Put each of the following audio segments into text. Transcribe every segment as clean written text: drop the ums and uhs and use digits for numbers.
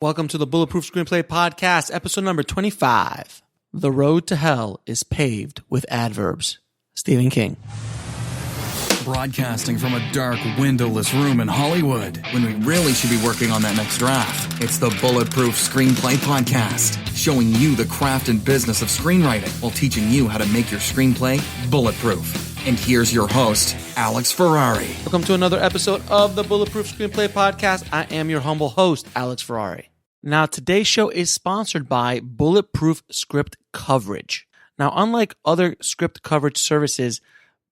Welcome to the Bulletproof Screenplay Podcast, episode number 25. The road to hell is paved with adverbs. Stephen King. Broadcasting from a dark, windowless room in Hollywood, when we really should be working on that next draft. It's the Bulletproof Screenplay Podcast, showing you the craft and business of screenwriting while teaching you how to make your screenplay bulletproof. And here's your host, Alex Ferrari. Welcome to another episode of the Bulletproof Screenplay Podcast. I am your humble host, Alex Ferrari. Now, today's show is sponsored by Bulletproof Script Coverage. Now, unlike other script coverage services,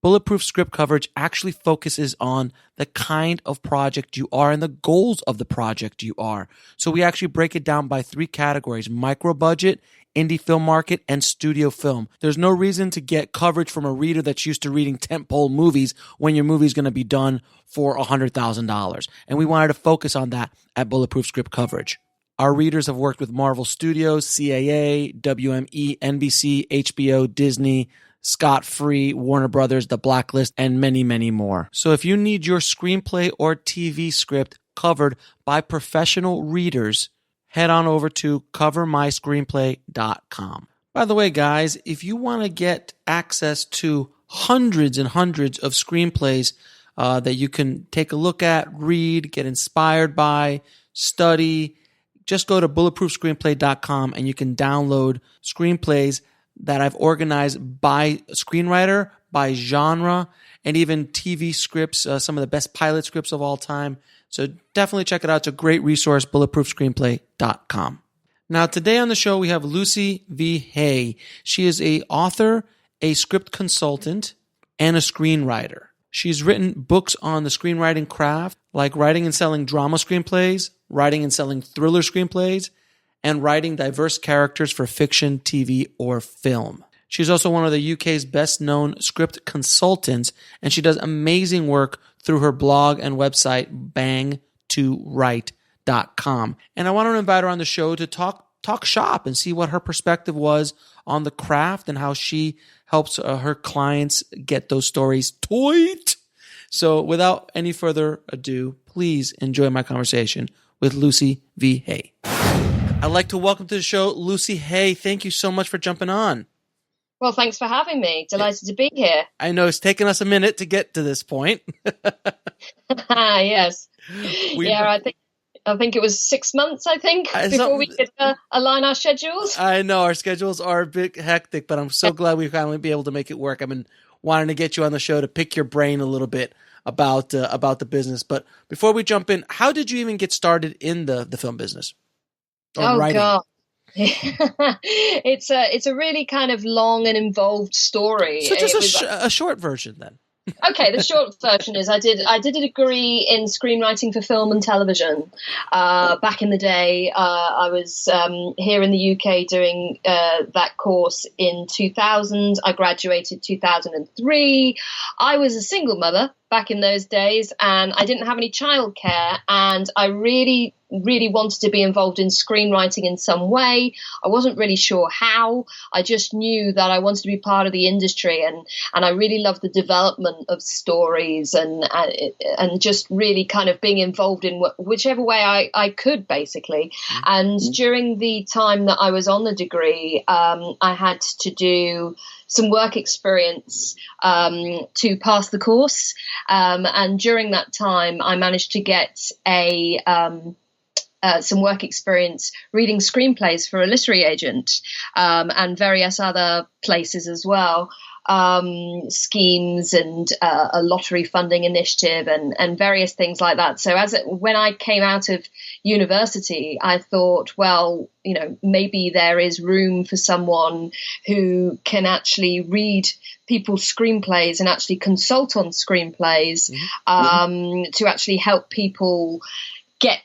Bulletproof Script Coverage actually focuses on the kind of project you are and the goals of the project you are. So we actually break it down by three categories: micro budget, indie film market, and studio film. There's no reason to get coverage from a reader that's used to reading tentpole movies when your movie is going to be done for $100,000. And we wanted to focus on that at Bulletproof Script Coverage. Our readers have worked with Marvel Studios, CAA, WME, NBC, HBO, Disney, Scott Free, Warner Brothers, The Blacklist, and many, many more. So if you need your screenplay or TV script covered by professional readers, head on over to covermyscreenplay.com. By the way, guys, if you want to get access to hundreds and hundreds of screenplays that you can take a look at, read, get inspired by, study, just go to bulletproofscreenplay.com and you can download screenplays that I've organized by screenwriter, by genre, and even TV scripts, some of the best pilot scripts of all time. So definitely check it out. It's a great resource, bulletproofscreenplay.com. Now, today on the show, we have Lucy V. Hay. She is an author, a script consultant, and a screenwriter. She's written books on the screenwriting craft, like writing and selling drama screenplays, writing and selling thriller screenplays, and writing diverse characters for fiction, TV, or film. She's also one of the UK's best-known script consultants, and she does amazing work through her blog and website, bang2write.com. And I want to invite her on the show to talk shop and see what her perspective was on the craft and how she helps her clients get those stories told. So without any further ado, please enjoy my conversation with Lucy V. Hay. I'd like to welcome to the show Lucy Hay. Thank you so much for jumping on. Well, thanks for having me. Delighted to be here. I know it's taken us a minute to get to this point. Yes. I think it was 6 months, before we could align our schedules. I know our schedules are a bit hectic, but I'm so glad we finally be able to make it work. I've been wanting to get you on the show to pick your brain a little bit about the business. But before we jump in, how did you even get started in the film business? Writing? God. It's a really kind of long and involved story. So just a short version then. Okay, the short version is I did a degree in screenwriting for film and television. Back in the day, I was here in the UK doing that course in 2000. I graduated 2003. I was a single mother back in those days, and I didn't have any childcare, and I really wanted to be involved in screenwriting in some way. I wasn't really sure how. I just knew that I wanted to be part of the industry, and I really loved the development of stories and just really kind of being involved in whichever way I could, basically. Mm-hmm. And during the time that I was on the degree, I had to do some work experience to pass the course. And during that time, I managed to get some work experience reading screenplays for a literary agent and various other places as well. Schemes and a lottery funding initiative and various things like that. So when I came out of university, I thought, well, maybe there is room for someone who can actually read people's screenplays and actually consult on screenplays to actually help people get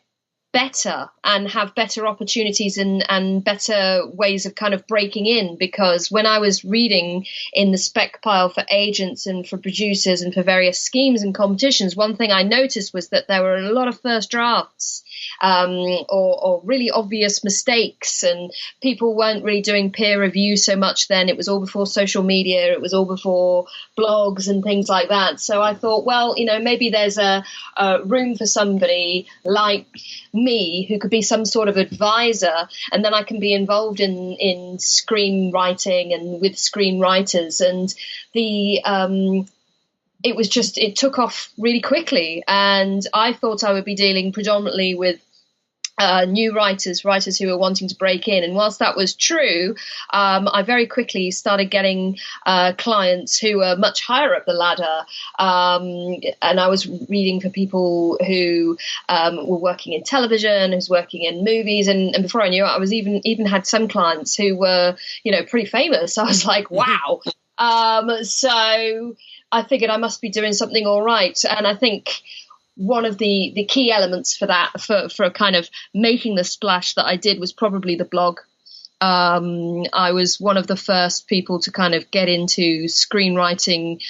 better and have better opportunities and better ways of kind of breaking in. Because when I was reading in the spec pile for agents and for producers and for various schemes and competitions, one thing I noticed was that there were a lot of first drafts or really obvious mistakes, and people weren't really doing peer review so much then. It was all before social media, it was all before blogs and things like that. So I thought, well, maybe there's a room for somebody like me who could be some sort of advisor, and then I can be involved in screenwriting and with screenwriters. And it took off really quickly, and I thought I would be dealing predominantly with new writers who were wanting to break in. And whilst that was true, I very quickly started getting clients who were much higher up the ladder. And I was reading for people who were working in television, who's working in movies. And before I knew it, I was even had some clients who were, pretty famous. I was like, wow. So I figured I must be doing something all right. And I think one of the key elements for that, for kind of making the splash that I did, was probably the blog. I was one of the first people to kind of get into screenwriting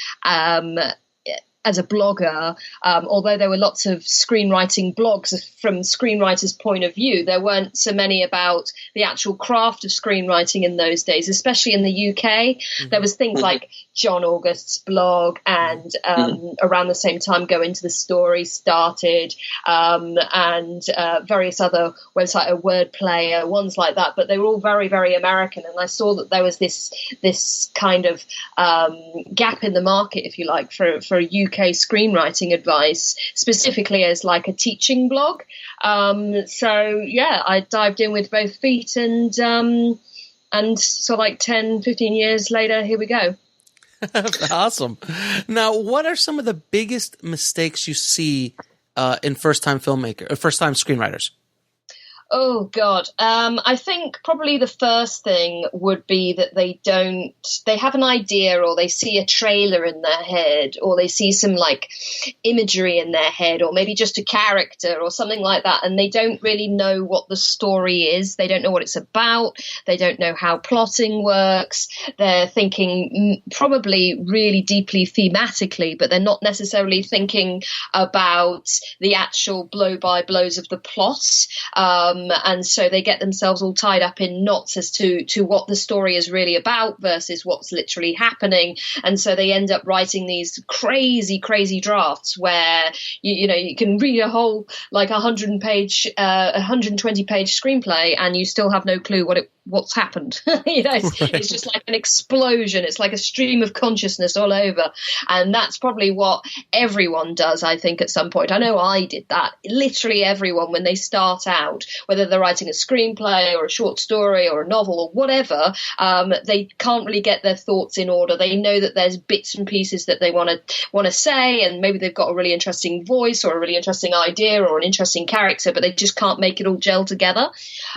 as a blogger. Although there were lots of screenwriting blogs from screenwriters' point of view, there weren't so many about the actual craft of screenwriting in those days, especially in the UK. Mm-hmm. There was things like John August's blog, and around the same time Go Into the Story started, and various other websites, a Wordplay, ones like that, but they were all very, very American. And I saw that there was this kind of gap in the market, if you like, for UK screenwriting advice, specifically as like a teaching blog. So yeah, I dived in with both feet, and so like 10, 15 years later, here we go. Awesome. Now, what are some of the biggest mistakes you see in first-time screenwriters? Oh, God. I think probably the first thing would be that they have an idea, or they see a trailer in their head, or they see some like imagery in their head, or maybe just a character or something like that. And they don't really know what the story is. They don't know what it's about. They don't know how plotting works. They're thinking probably really deeply thematically, but they're not necessarily thinking about the actual blow by blows of the plot. And so they get themselves all tied up in knots as to what the story is really about versus what's literally happening. And so they end up writing these crazy, crazy drafts where, you can read a whole like 120-page screenplay and you still have no clue what's happened. It's just like an explosion. It's like a stream of consciousness all over. And that's probably what everyone does, I think, at some point. I know I did that. Literally everyone, when they start out, whether they're writing a screenplay or a short story or a novel or whatever, they can't really get their thoughts in order. They know that there's bits and pieces that they want to say, and maybe they've got a really interesting voice or a really interesting idea or an interesting character, but they just can't make it all gel together.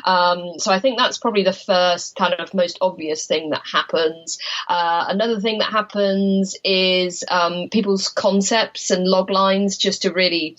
So I think that's probably the first kind of most obvious thing that happens. Another thing that happens is people's concepts and log lines just are really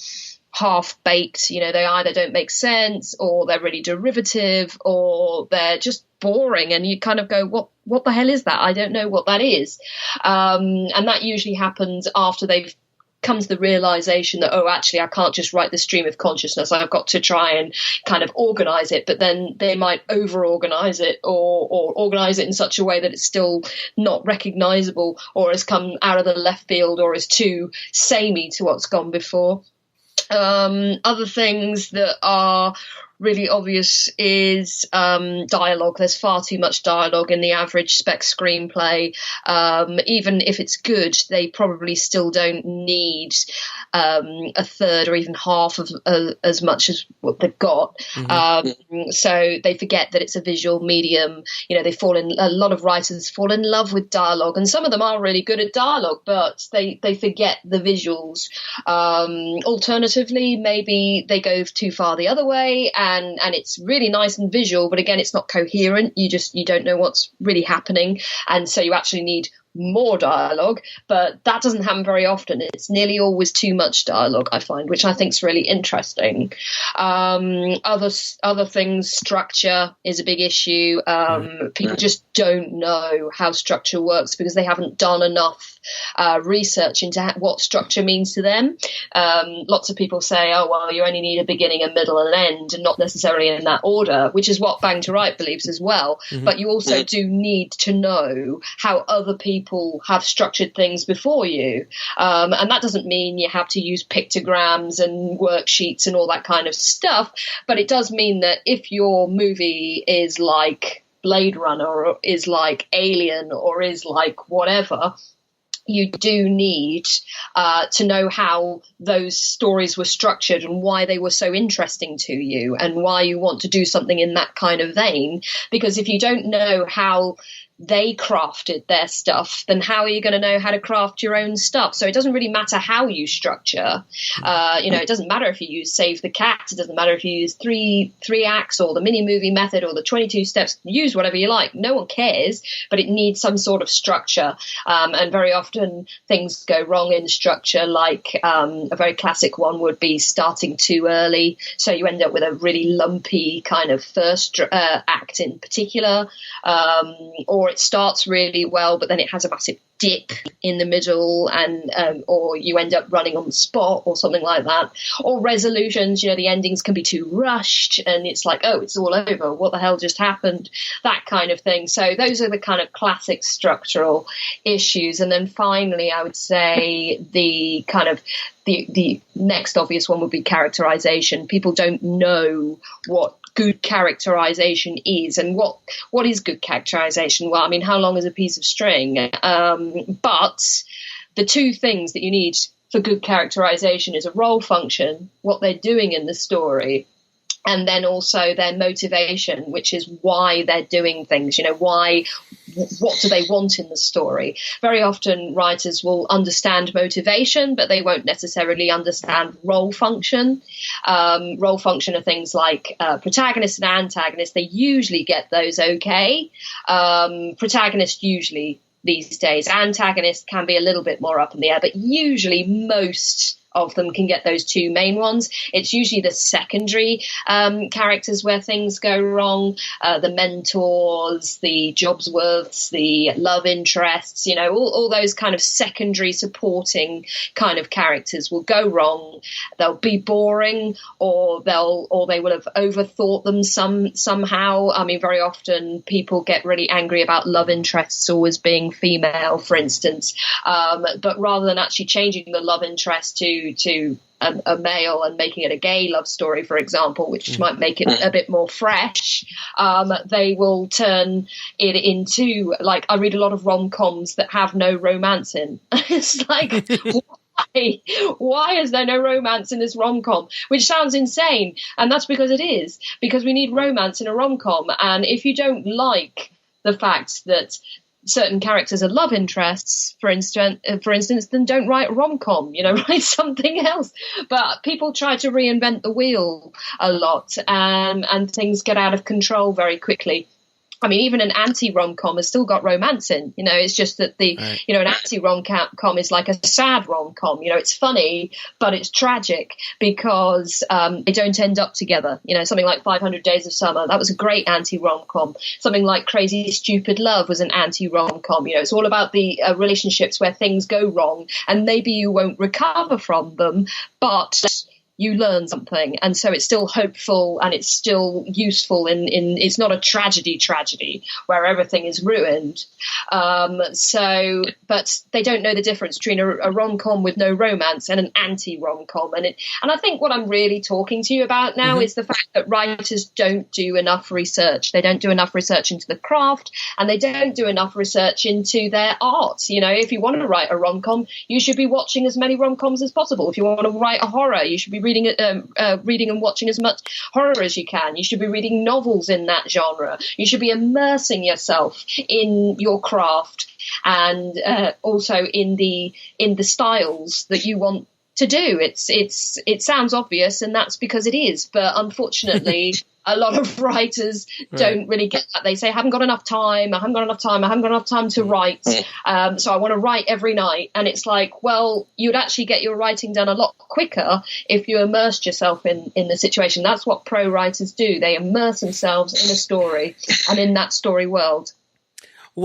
half-baked. They either don't make sense, or they're really derivative, or they're just boring, and you kind of go, what the hell is that? I don't know what that is. And that usually happens after they've come to the realization that, actually, I can't just write the stream of consciousness. I've got to try and kind of organize it, but then they might over-organize it or organize it in such a way that it's still not recognizable, or has come out of the left field, or is too samey to what's gone before. Other things that are really obvious is dialogue. There's far too much dialogue in the average spec screenplay. Even if it's good, they probably still don't need a third or even half of as much as what they've got. Mm-hmm. So they forget that it's a visual medium. A lot of writers fall in love with dialogue, and some of them are really good at dialogue, but they forget the visuals. Alternatively, maybe they go too far the other way, and it's really nice and visual, but again, it's not coherent. You don't know what's really happening, and so you actually need more dialogue, but that doesn't happen very often. It's nearly always too much dialogue, I find, which I think is really interesting. Other things, structure is a big issue. People just don't know how structure works because they haven't done enough research into what structure means to them. Lots of people say, oh, well, you only need a beginning, a middle, and an end, and not necessarily in that order, which is what Bang to Right believes as well. But you also do need to know how other people have structured things before you. And that doesn't mean you have to use pictograms and worksheets and all that kind of stuff. But it does mean that if your movie is like Blade Runner or is like Alien or is like whatever, you do need to know how those stories were structured and why they were so interesting to you and why you want to do something in that kind of vein. Because if you don't know how they crafted their stuff, then how are you going to know how to craft your own stuff? So it doesn't really matter how you structure. It doesn't matter if you use Save the Cat. It doesn't matter if you use three acts or the mini movie method or the 22 steps. Use whatever you like. No one cares, but it needs some sort of structure. And very often things go wrong in structure. Like a very classic one would be starting too early. So you end up with a really lumpy kind of first act in particular, or it starts really well, but then it has a massive dip in the middle, and or you end up running on the spot or something like that. Or resolutions, the endings can be too rushed and it's like, oh, it's all over, what the hell just happened, that kind of thing. So those are the kind of classic structural issues. And then finally, I would say the kind of the next obvious one would be characterization. People don't know what good characterization is. And what is good characterization? Well, I mean, how long is a piece of string? But the two things that you need for good characterization is a role function, what they're doing in the story, and then also their motivation, which is why they're doing things. What do they want in the story? Very often writers will understand motivation, but they won't necessarily understand role function. Role function are things like protagonist and antagonist. They usually get those okay. Protagonist usually these days. Antagonist can be a little bit more up in the air, but usually most of them can get those two main ones. It's usually the secondary characters where things go wrong, the mentors, the Jobsworths, the love interests, all those kind of secondary supporting kind of characters will go wrong. They'll be boring, or they will have overthought them somehow. I mean, very often people get really angry about love interests always being female, for instance, but rather than actually changing the love interest to a male and making it a gay love story, for example, which might make it a bit more fresh, they will turn it into, like, I read a lot of rom-coms that have no romance in. It's like, why is there no romance in this rom-com? Which sounds insane, and that's because it is, because we need romance in a rom-com. And if you don't like the fact that certain characters are love interests, for instance, then don't write a rom-com, write something else. But people try to reinvent the wheel a lot, and things get out of control very quickly. I mean, even an anti-rom-com has still got romance in, it's just that an anti-rom-com is like a sad rom-com, it's funny, but it's tragic because they don't end up together. Something like 500 Days of Summer, that was a great anti-rom-com. Something like Crazy Stupid Love was an anti-rom-com. It's all about the relationships where things go wrong and maybe you won't recover from them, but you learn something, and so it's still hopeful and it's still useful in it's not a tragedy where everything is ruined. But they don't know the difference between a rom-com with no romance and an anti-rom-com, and I think what I'm really talking to you about now is the fact that writers don't do enough research. They don't do enough research into the craft, and they don't do enough research into their art. If you want to write a rom-com, you should be watching as many rom-coms as possible. If you want to write a horror, you should be reading and watching as much horror as you can. You should be reading novels in that genre. You should be immersing yourself in your craft and also in the styles that you want to do. It sounds obvious, and that's because it is. But unfortunately, a lot of writers don't really get that. They say, I haven't got enough time to write. So I want to write every night. And it's like, well, you'd actually get your writing done a lot quicker if you immersed yourself in the situation. That's what pro writers do. They immerse themselves in a story and in that story world.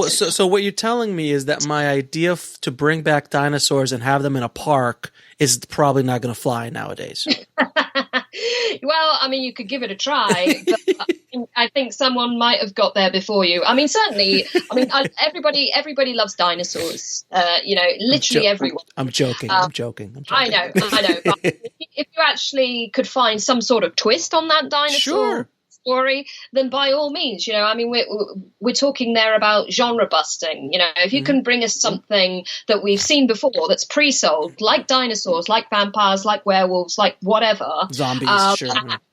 So what you're telling me is that my idea to bring back dinosaurs and have them in a park is probably not going to fly nowadays. Well, I mean, you could give it a try, but I think someone might have got there before you. I mean, certainly. I mean, everybody loves dinosaurs. Literally everyone. I'm joking. I know. But if you actually could find some sort of twist on that dinosaur story, then by all means, I mean, we're talking there about genre busting. If you can bring us something that we've seen before that's pre-sold, like dinosaurs, like vampires, like werewolves, like whatever, zombies,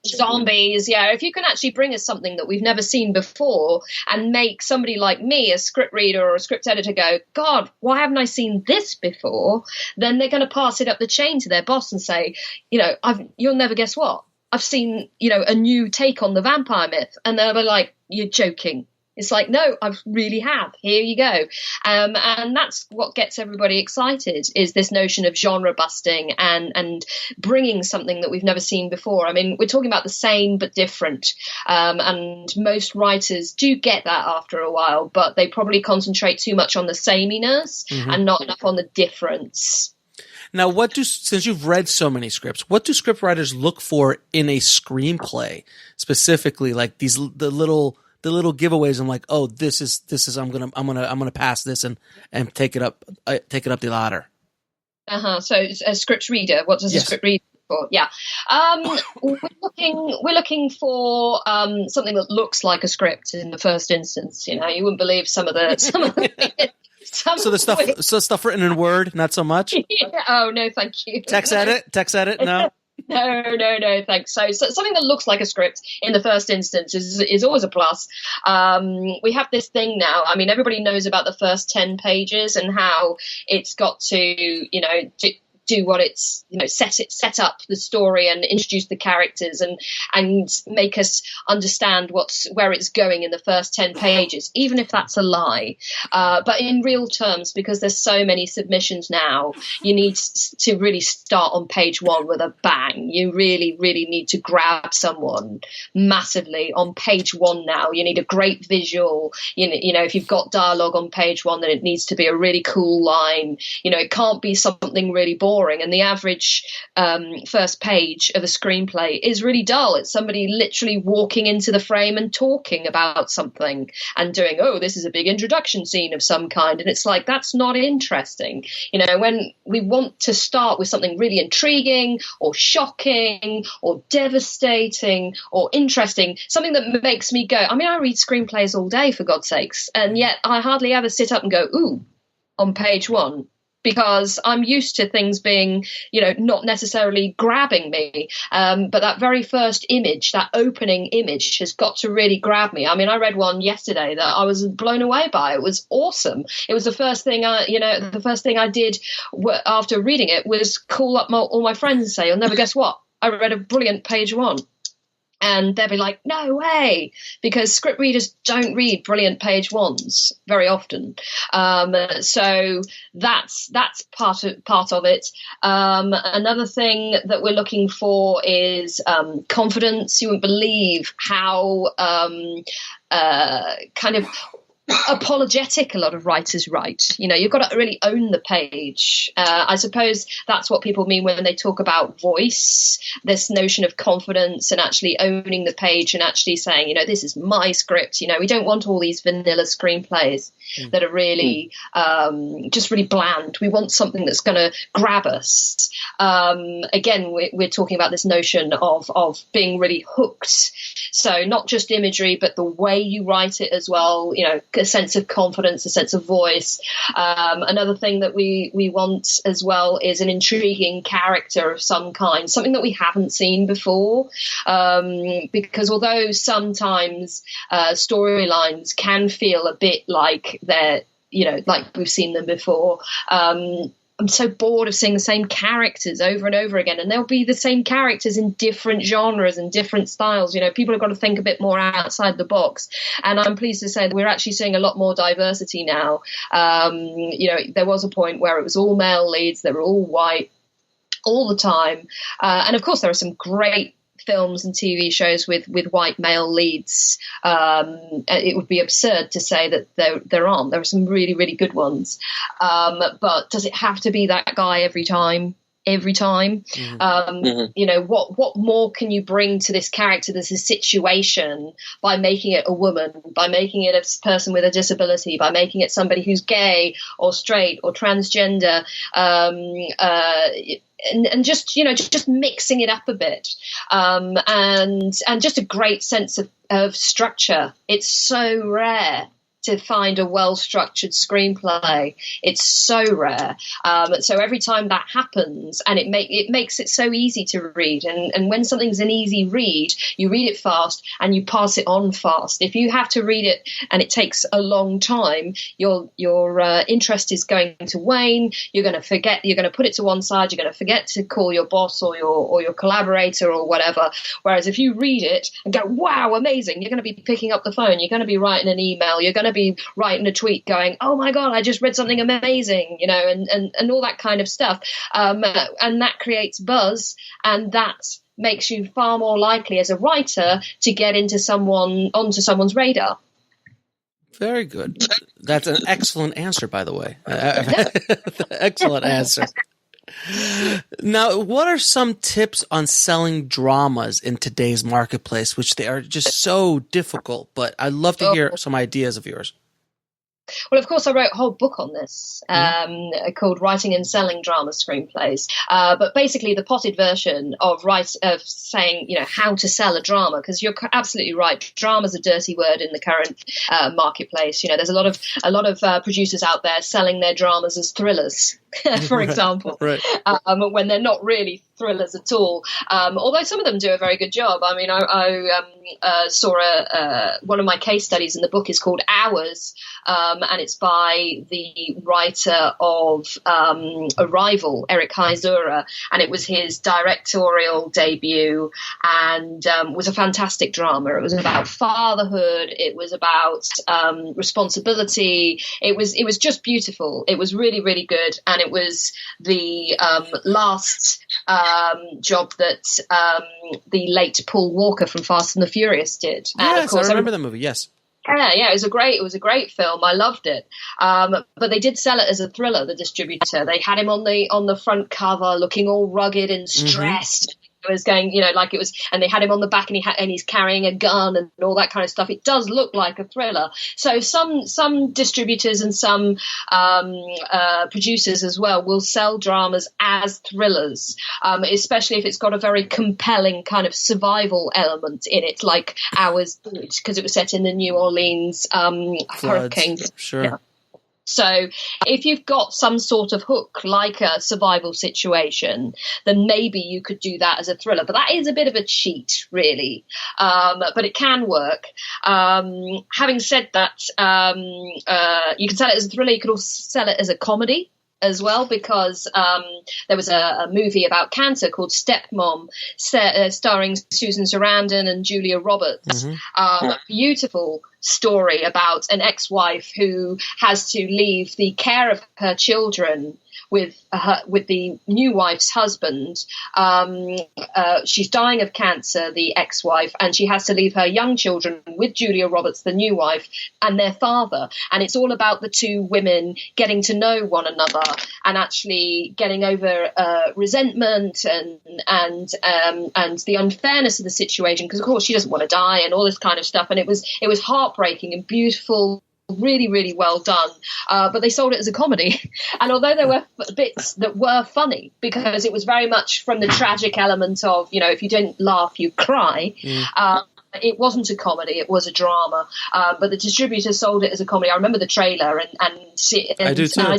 zombies. Yeah, if you can actually bring us something that we've never seen before and make somebody like me, a script reader or a script editor, go, God, why haven't I seen this before? Then they're going to pass it up the chain to their boss and say, you'll never guess what. I've seen, a new take on the vampire myth. And they'll be like, you're joking. It's like, no, I really have. Here you go. And that's what gets everybody excited, is this notion of genre busting and bringing something that we've never seen before. I mean, we're talking about the same but different. And most writers do get that after a while, but they probably concentrate too much on the sameness and not enough on the difference. Now, since you've read so many scripts, what do script writers look for in a screenplay specifically? Like the little giveaways. I'm like, oh, this is I'm gonna pass this and take it up the ladder. So a script reader, what does a script reader look for? Yeah, we're looking for something that looks like a script in the first instance. You wouldn't believe some of the. So the stuff written in Word, not so much. Oh no, thank you. Text edit, no. No, thanks. So something that looks like a script in the first instance is always a plus. We have this thing now. I mean, everybody knows about the first 10 pages and how it's got to, do what it's, set up the story and introduce the characters and make us understand where it's going in the first 10 pages, even if that's a lie. But in real terms, because there's so many submissions now, you need to really start on page 1 with a bang. You really, really need to grab someone massively on page 1 now. You need a great visual. If you've got dialogue on page 1, then it needs to be a really cool line. It can't be something really boring. And the average first page of a screenplay is really dull. It's somebody literally walking into the frame and talking about something and doing, oh, this is a big introduction scene of some kind. And it's like, that's not interesting. When we want to start with something really intriguing or shocking or devastating or interesting, something that makes me go, I mean, I read screenplays all day, for God's sakes, and yet I hardly ever sit up and go, ooh, on page 1. Because I'm used to things being, not necessarily grabbing me. But that very first image, that opening image, has got to really grab me. I mean, I read one yesterday that I was blown away by. It was awesome. It was the first thing I did after reading it was call up all my friends and say, you'll never guess what? I read a brilliant page 1. And they'll be like, no way, because script readers don't read brilliant page 1s very often. So that's part of it. Another thing that we're looking for is confidence. You wouldn't believe how kind of apologetic a lot of writers write. You've got to really own the page. I suppose that's what people mean when they talk about voice, this notion of confidence and actually owning the page and actually saying, this is my script. We don't want all these vanilla screenplays that are really just really bland. We want something that's going to grab us. Again, we're talking about this notion of being really hooked. So not just imagery, but the way you write it as well, a sense of confidence, a sense of voice. Another thing that we want as well is an intriguing character of some kind, something that we haven't seen before. Because although sometimes storylines can feel a bit like they're, like we've seen them before, I'm so bored of seeing the same characters over and over again, and they'll be the same characters in different genres and different styles. People have got to think a bit more outside the box, and I'm pleased to say that we're actually seeing a lot more diversity now. There was a point where it was all male leads, they were all white all the time, and of course there are some great films and TV shows with white male leads. It would be absurd to say that there aren't. There are some really, really good ones. But does it have to be that guy every time? You know, what more can you bring to this character, this situation, by making it a woman, by making it a person with a disability, by making it somebody who's gay or straight or transgender, and just, you know, just mixing it up a bit, and just a great sense of structure. It's so rare to find a well-structured screenplay. It's so rare. So every time that happens, and it makes it so easy to read. And when something's an easy read, you read it fast and you pass it on fast. If you have to read it and it takes a long time, your interest is going to wane. You're going to forget. You're going to put it to one side. You're going to forget to call your boss or your collaborator or whatever. Whereas if you read it and go, wow, amazing, you're going to be picking up the phone. You're going to be writing an email. You're going to be writing a tweet going, oh my God, I just read something amazing, you know, and all that kind of stuff. And that creates buzz, and that makes you far more likely as a writer to get onto someone's radar. Very good. That's an excellent answer, by the way. Excellent answer. Now, what are some tips on selling dramas in today's marketplace, which they are just so difficult, but I'd love to hear some ideas of yours. Well, of course, I wrote a whole book on this called Writing and Selling Drama Screenplays. But basically the potted version of saying, you know, how to sell a drama, because you're absolutely right. Drama's a dirty word in the current marketplace. You know, there's a lot of producers out there selling their dramas as thrillers, for example, when they're not really thrillers at all. Although some of them do a very good job. I mean, I saw one of my case studies in the book is called Hours, and it's by the writer of Arrival, Eric Heisura, and it was his directorial debut, and was a fantastic drama. It was about fatherhood. It was about responsibility. It was just beautiful. It was really, really good, and it was the last job that the late Paul Walker from Fast and the Furious did. And yes, of course, I remember that movie. Yes. Yeah, it was a great film. I loved it. But they did sell it as a thriller, the distributor. They had him on the front cover looking all rugged and stressed. It was going, you know, like it was, and they had him on the back, and he's carrying a gun and all that kind of stuff. It does look like a thriller. So some distributors and some producers as well will sell dramas as thrillers, especially if it's got a very compelling kind of survival element in it, like Hours did, because it was set in the New Orleans hurricane. Sure. Yeah. So if you've got some sort of hook, like a survival situation, then maybe you could do that as a thriller. But that is a bit of a cheat, really. But it can work. Having said that, you can sell it as a thriller. You could also sell it as a comedy as well, because there was a movie about cancer called Stepmom, starring Susan Sarandon and Julia Roberts. Beautiful story about an ex-wife who has to leave the care of her children with the new wife's husband. She's dying of cancer, the ex-wife, and she has to leave her young children with Julia Roberts, the new wife, and their father. And it's all about the two women getting to know one another and actually getting over resentment and the unfairness of the situation, because of course she doesn't want to die and all this kind of stuff. And it was heartbreaking and beautiful, really, really well done. But they sold it as a comedy. And although there were bits that were funny, because it was very much from the tragic element of, you know, if you didn't laugh, you cry. It wasn't a comedy, it was a drama. But the distributor sold it as a comedy. I remember the trailer and I do too.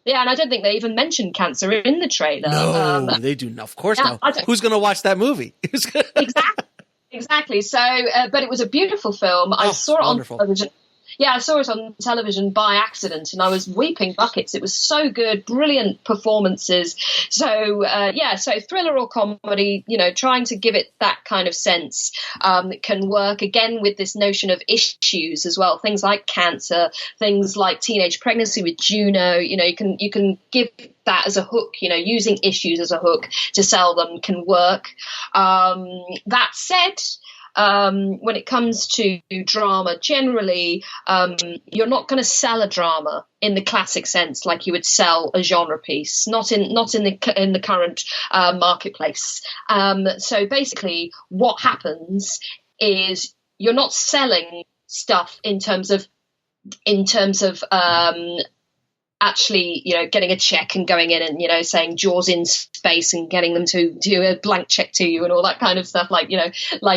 and I don't think they even mentioned cancer in the trailer. No, they do. Of course not. Who's going to watch that movie? Exactly. So, but it was a beautiful film. I saw it on television. Yeah, I saw it on television by accident, and I was weeping buckets. It was so good, brilliant performances. So, so thriller or comedy, trying to give it that kind of sense can work, again, with this notion of issues as well. Things like cancer, things like teenage pregnancy with Juno, you can give that as a hook, using issues as a hook to sell them can work. That said, when it comes to drama, generally, you're not going to sell a drama in the classic sense like you would sell a genre piece, not in the current marketplace. So basically, what happens is you're not selling stuff in terms of actually, getting a check and going in and, saying Jaws in space and getting them to do a blank check to you and all that kind of stuff, like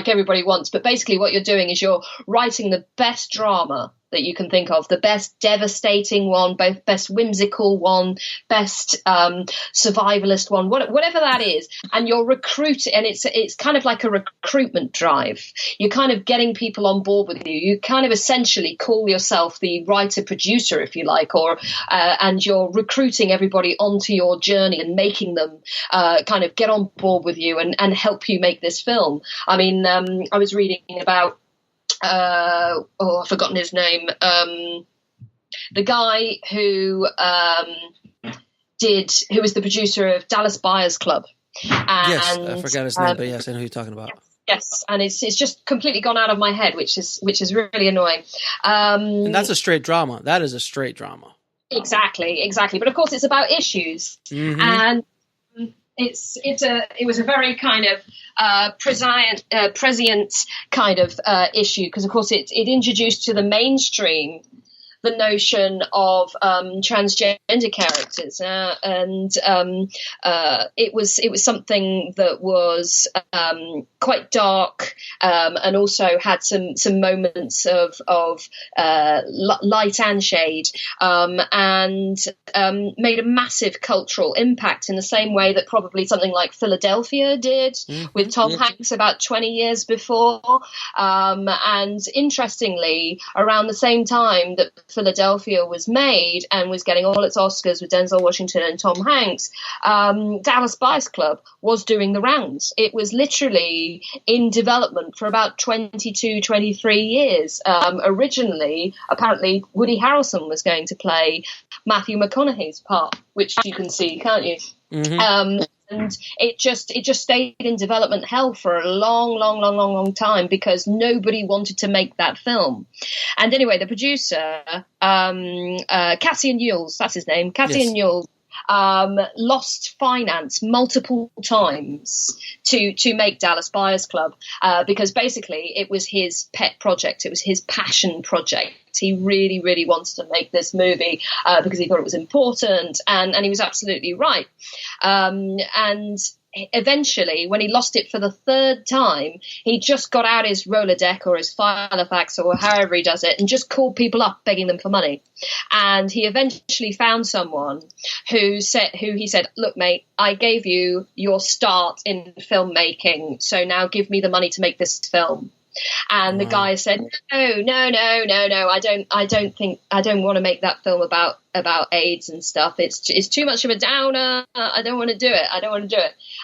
everybody wants. But basically what you're doing is you're writing the best drama that you can think of, the best devastating one, both best whimsical one, best survivalist one, whatever that is, and you're recruiting, and it's kind of like a recruitment drive. You're kind of getting people on board with you. You kind of essentially call yourself the writer producer, if you like, or and you're recruiting everybody onto your journey and making them kind of get on board with you and help you make this film. I mean, I was reading about I've forgotten his name. The guy who was the producer of Dallas Buyers Club. Yes, I forgot his name, but yes, I know who you're talking about. Yes, and it's just completely gone out of my head, which is really annoying. And that's a straight drama. That is a straight drama. Exactly. But of course, it's about issues, and it was a very kind of prescient kind of issue, because of course it introduced to the mainstream the notion of transgender characters, and it was something that was quite dark, and also had some moments of light and shade, and made a massive cultural impact in the same way that probably something like Philadelphia did with Tom Hanks about 20 years before. And interestingly, around the same time that Philadelphia was made and was getting all its Oscars with Denzel Washington and Tom Hanks, Dallas Buyers Club was doing the rounds. It was literally in development for about 22, 23 years. Originally, apparently, Woody Harrelson was going to play Matthew McConaughey's part, which you can see, can't you? And it just stayed in development hell for a long time because nobody wanted to make that film. And anyway, the producer, Cassian Yules, that's his name, Cassian Yules, lost finance multiple times to make Dallas Buyers Club, because basically it was his pet project. It was his passion project. He really, really wanted to make this movie because he thought it was important, and he was absolutely right. And eventually, when he lost it for the third time, he just got out his Rolodex or his Filofax or however he does it and just called people up begging them for money. And he eventually found someone who he said, "Look, mate, I gave you your start in filmmaking, so now give me the money to make this film." And the guy said, no, I don't want to make that film about AIDS and stuff. It's too much of a downer. I don't want to do it.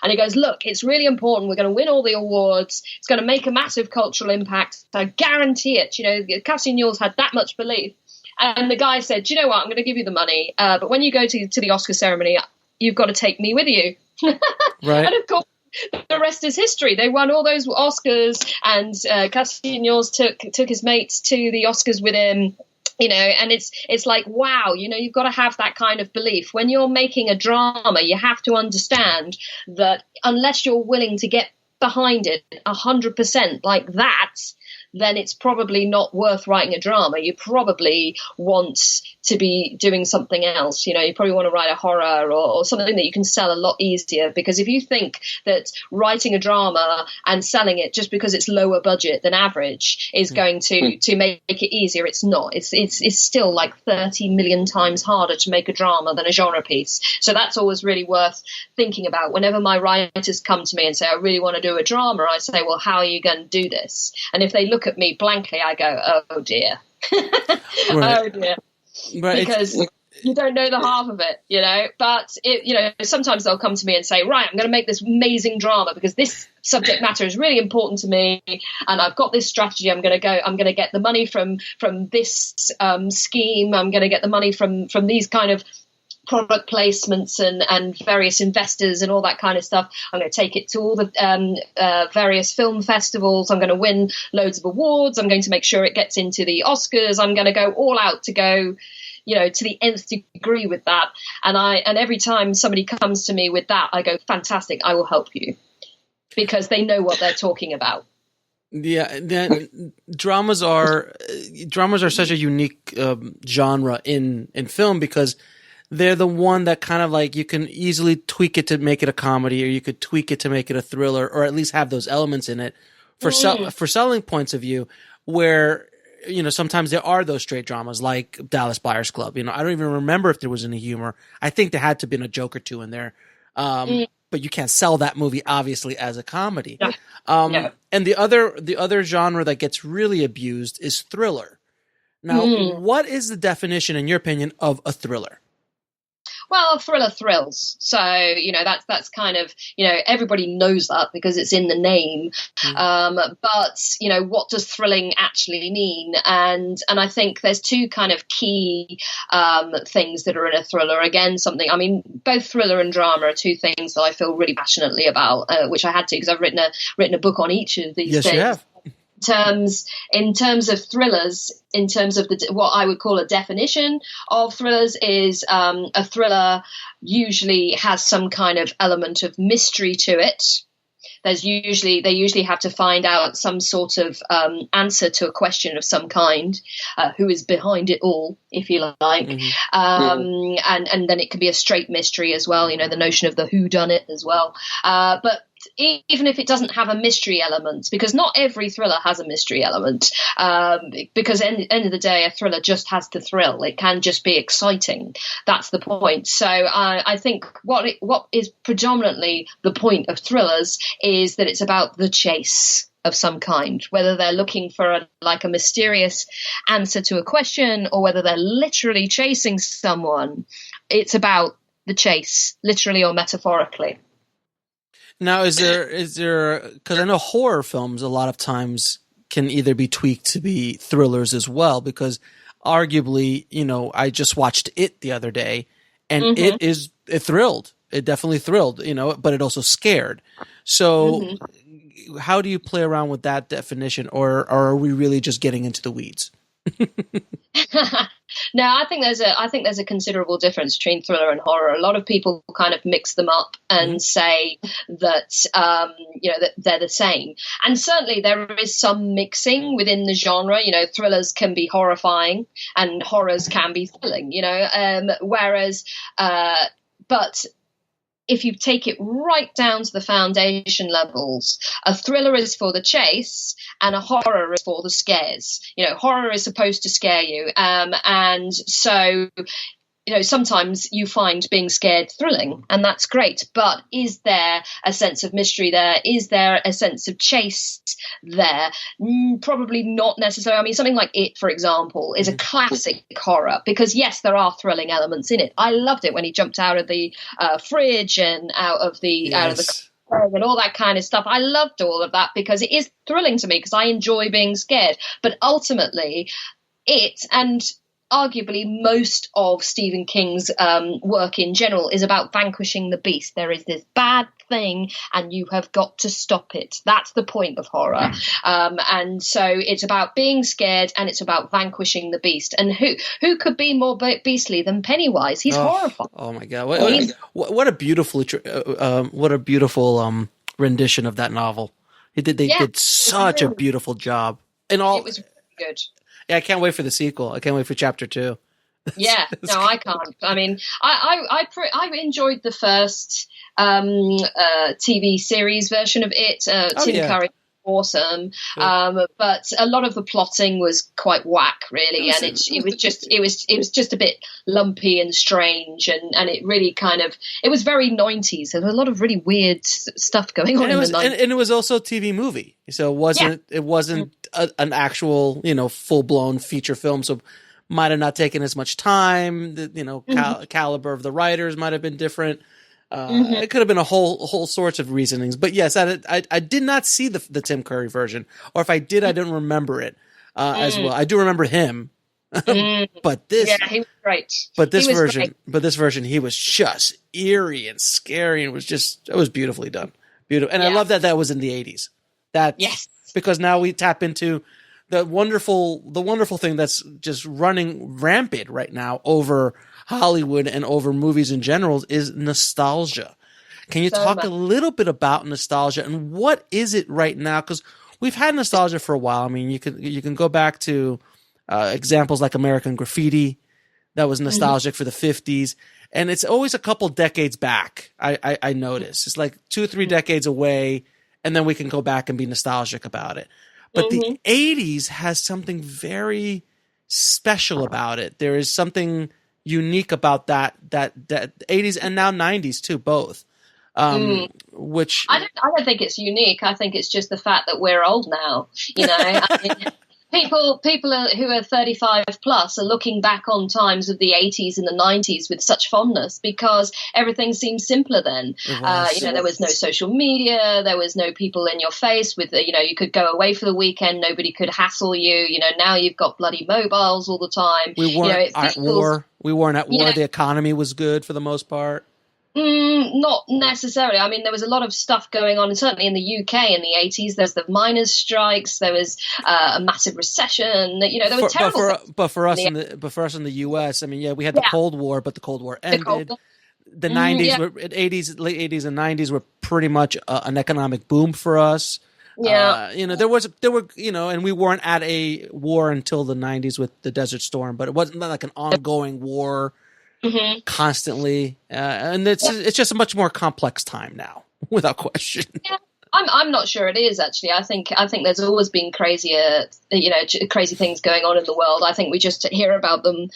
And he goes, "Look, it's really important. We're going to win all the awards. It's going to make a massive cultural impact. I guarantee it." Cassian Yules had that much belief. And the guy said, "Do you know what? I'm going to give you the money. But when you go to the Oscar ceremony, you've got to take me with you." Right. And of course, the rest is history. They won all those Oscars, and Cassian Yules took his mates to the Oscars with him. And it's like, wow, you've got to have that kind of belief. When you're making a drama, you have to understand that unless you're willing to get behind it 100% like that, then it's probably not worth writing a drama. You probably want to be doing something else. You probably want to write a horror or something that you can sell a lot easier. Because if you think that writing a drama and selling it just because it's lower budget than average is going to make it easier, it's not. It's still like 30 million times harder to make a drama than a genre piece. So that's always really worth thinking about. Whenever my writers come to me and say, "I really want to do a drama," I say, "Well, how are you going to do this?" And if they look at me blankly, I go, "Oh dear, Oh dear. Right. Because you don't know the half of it, But sometimes they'll come to me and say, right, I'm going to make this amazing drama because this subject matter is really important to me, and I've got this strategy. I'm going to get the money from this scheme. I'm going to get the money from these kind of product placements and various investors and all that kind of stuff. I'm going to take it to all the various film festivals. I'm going to win loads of awards. I'm going to make sure it gets into the Oscars. I'm going to go all out to go, to the nth degree with that. And every time somebody comes to me with that, I go, fantastic, I will help you, because they know what they're talking about. Yeah, dramas are such a unique genre in film, because they're the one that kind of like you can easily tweak it to make it a comedy, or you could tweak it to make it a thriller, or at least have those elements in it for selling points of view, where sometimes there are those straight dramas like Dallas Buyers Club. I don't even remember if there was any humor. I think there had to have been a joke or two in there. But you can't sell that movie obviously as a comedy. Yeah. And the other genre that gets really abused is thriller. Now, what is the definition, in your opinion, of a thriller? Well, a thriller thrills. So, that's kind of, everybody knows that because it's in the name. But, what does thrilling actually mean? And I think there's two kind of key things that are in a thriller. Again, both thriller and drama are two things that I feel really passionately about, which I had to, because I've written a book on each of these things. Yes, you have. In terms of thrillers, in terms of what I would call a definition of thrillers, is a thriller usually has some kind of element of mystery to it. They usually have to find out some sort of answer to a question of some kind, who is behind it all, if you like. And then it can be a straight mystery as well, the notion of the whodunit as well. But even if it doesn't have a mystery element, because not every thriller has a mystery element, because at the end of the day, a thriller just has to thrill. It can just be exciting. That's the point. So I think what is predominantly the point of thrillers is that it's about the chase of some kind, whether they're looking for a mysterious answer to a question, or whether they're literally chasing someone. It's about the chase, literally or metaphorically. Now, is there, because I know horror films a lot of times can either be tweaked to be thrillers as well, because arguably, I just watched It the other day, and it thrilled. It definitely thrilled, but it also scared. So how do you play around with that definition, or are we really just getting into the weeds? No, I think there's a considerable difference between thriller and horror. A lot of people kind of mix them up and say that that they're the same. And certainly there is some mixing within the genre. Thrillers can be horrifying and horrors can be thrilling. But if you take it right down to the foundation levels, a thriller is for the chase and a horror is for the scares. Horror is supposed to scare you. And so, sometimes you find being scared thrilling, and that's great. But is there a sense of mystery there? Is there a sense of chase there? Probably not necessarily. Something like It, for example, is a classic horror because, yes, there are thrilling elements in it. I loved it when he jumped out of the fridge and out of the and all that kind of stuff. I loved all of that because it is thrilling to me because I enjoy being scared. But ultimately, It and arguably most of Stephen King's work in general is about vanquishing the beast. There is this bad thing and you have got to stop it. That's the point of horror. And so it's about being scared and it's about vanquishing the beast. And who could be more beastly than Pennywise? He's horrifying. Oh my God. What a beautiful rendition of that novel. They did such a beautiful job. And it was really good. Yeah, I can't wait for the sequel. I can't wait for chapter 2. Yeah, no, I can't. I enjoyed the first TV series version of It. Tim Curry, awesome. But a lot of the plotting was quite whack, really, and it was just a bit lumpy and strange, and it really it was very 90s. There was a lot of really weird stuff going on in the 90s. And it was also a TV movie, so it wasn't an actual, full blown feature film. So might have not taken as much time. Caliber of the writers might have been different. It could have been a whole sorts of reasonings. But yes, I did not see the Tim Curry version, or if I did, I didn't remember it as well. I do remember him. But he was great. But this version, he was just eerie and scary, and it was beautifully done. Beautiful. And I love that was in the 80s. Because now we tap into the wonderful thing that's just running rampant right now over Hollywood and over movies in general is nostalgia. Can you talk a little bit about nostalgia and what is it right now? Because we've had nostalgia for a while. I mean, you can go back to examples like American Graffiti that was nostalgic for the 50s. And it's always a couple decades back. I notice it's like 2 or 3 decades away, and then we can go back and be nostalgic about it. But the 80s has something very special about it. There is something unique about that 80s and now 90s too, both. Which I don't think it's unique. I think it's just the fact that we're old now. I mean, people who are 35 plus are looking back on times of the 80s and the 90s with such fondness because everything seemed simpler then. There was no social media, there was no people in your face with you could go away for the weekend, nobody could hassle you. Now you've got bloody mobiles all the time. We weren't at war. We weren't at war. The economy was good for the most part. Not necessarily. I mean, there was a lot of stuff going on, and certainly in the UK in the 80s. There's the miners' strikes. There was a massive recession. There were terrible. But for us in the US, I mean, we had the Cold War, but the Cold War ended. The 90s late 80s and 90s were pretty much an economic boom for us. There were and we weren't at a war until the 90s with the Desert Storm, but it wasn't like an ongoing war. Constantly, and it's just a much more complex time now, without question. Yeah. I'm not sure it is actually. I think there's always been crazy things going on in the world. I think we just hear about them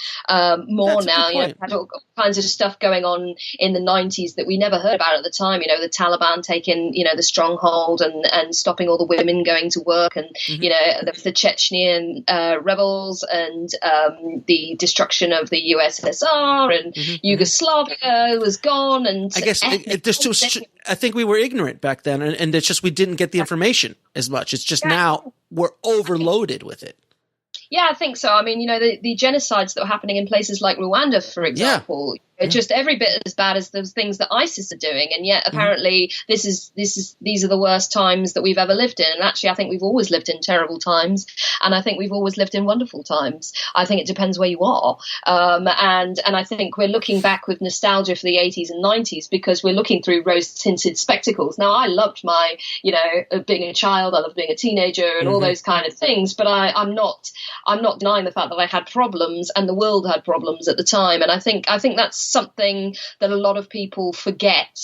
more now. Had all kinds of stuff going on in the 90s that we never heard about at the time. The Taliban taking the stronghold and stopping all the women going to work, and there was the Chechnyan rebels and the destruction of the USSR and Yugoslavia was gone. And I guess I think we were ignorant back then, and it's just we didn't get the information as much. It's just now we're overloaded with it. Yeah, I think so. I mean, the genocides that were happening in places like Rwanda, for example, just every bit as bad as those things that ISIS are doing, and yet apparently these are the worst times that we've ever lived in. And actually, I think we've always lived in terrible times, and I think we've always lived in wonderful times. I think it depends where you are, and I think we're looking back with nostalgia for the 80s and 90s because we're looking through rose-tinted spectacles. Now, I loved my, being a child, I loved being a teenager, and all those kind of things, but I'm not denying the fact that I had problems and the world had problems at the time, and I think that's something that a lot of people forget.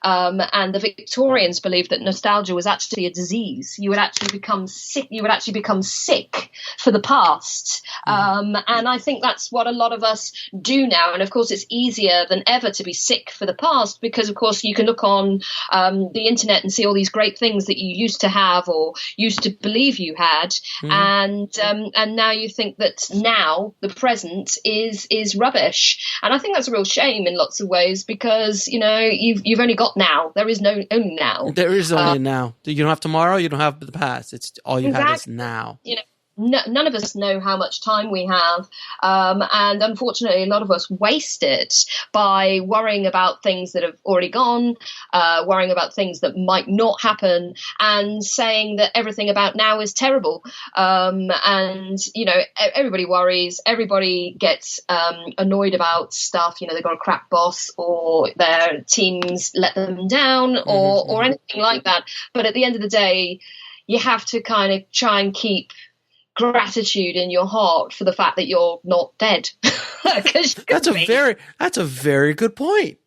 And the Victorians believed that nostalgia was actually a disease. You would actually become sick. You would actually become sick for the past. And I think that's what a lot of us do now. And of course, it's easier than ever to be sick for the past because, of course, you can look on the internet and see all these great things that you used to have or used to believe you had, and now you think that now the present is rubbish. And I think that's a real shame in lots of ways because you've only got now. There is no only now. There is only now. You don't have tomorrow. You don't have the past. It's all you have is now. None of us know how much time we have, and unfortunately a lot of us waste it by worrying about things that have already gone, worrying about things that might not happen, and saying that everything about now is terrible. And everybody worries, everybody gets annoyed about stuff. They've got a crap boss or their teams let them down or anything like that. But at the end of the day, you have to kind of try and keep gratitude in your heart for the fact that you're not dead. That's a very good point.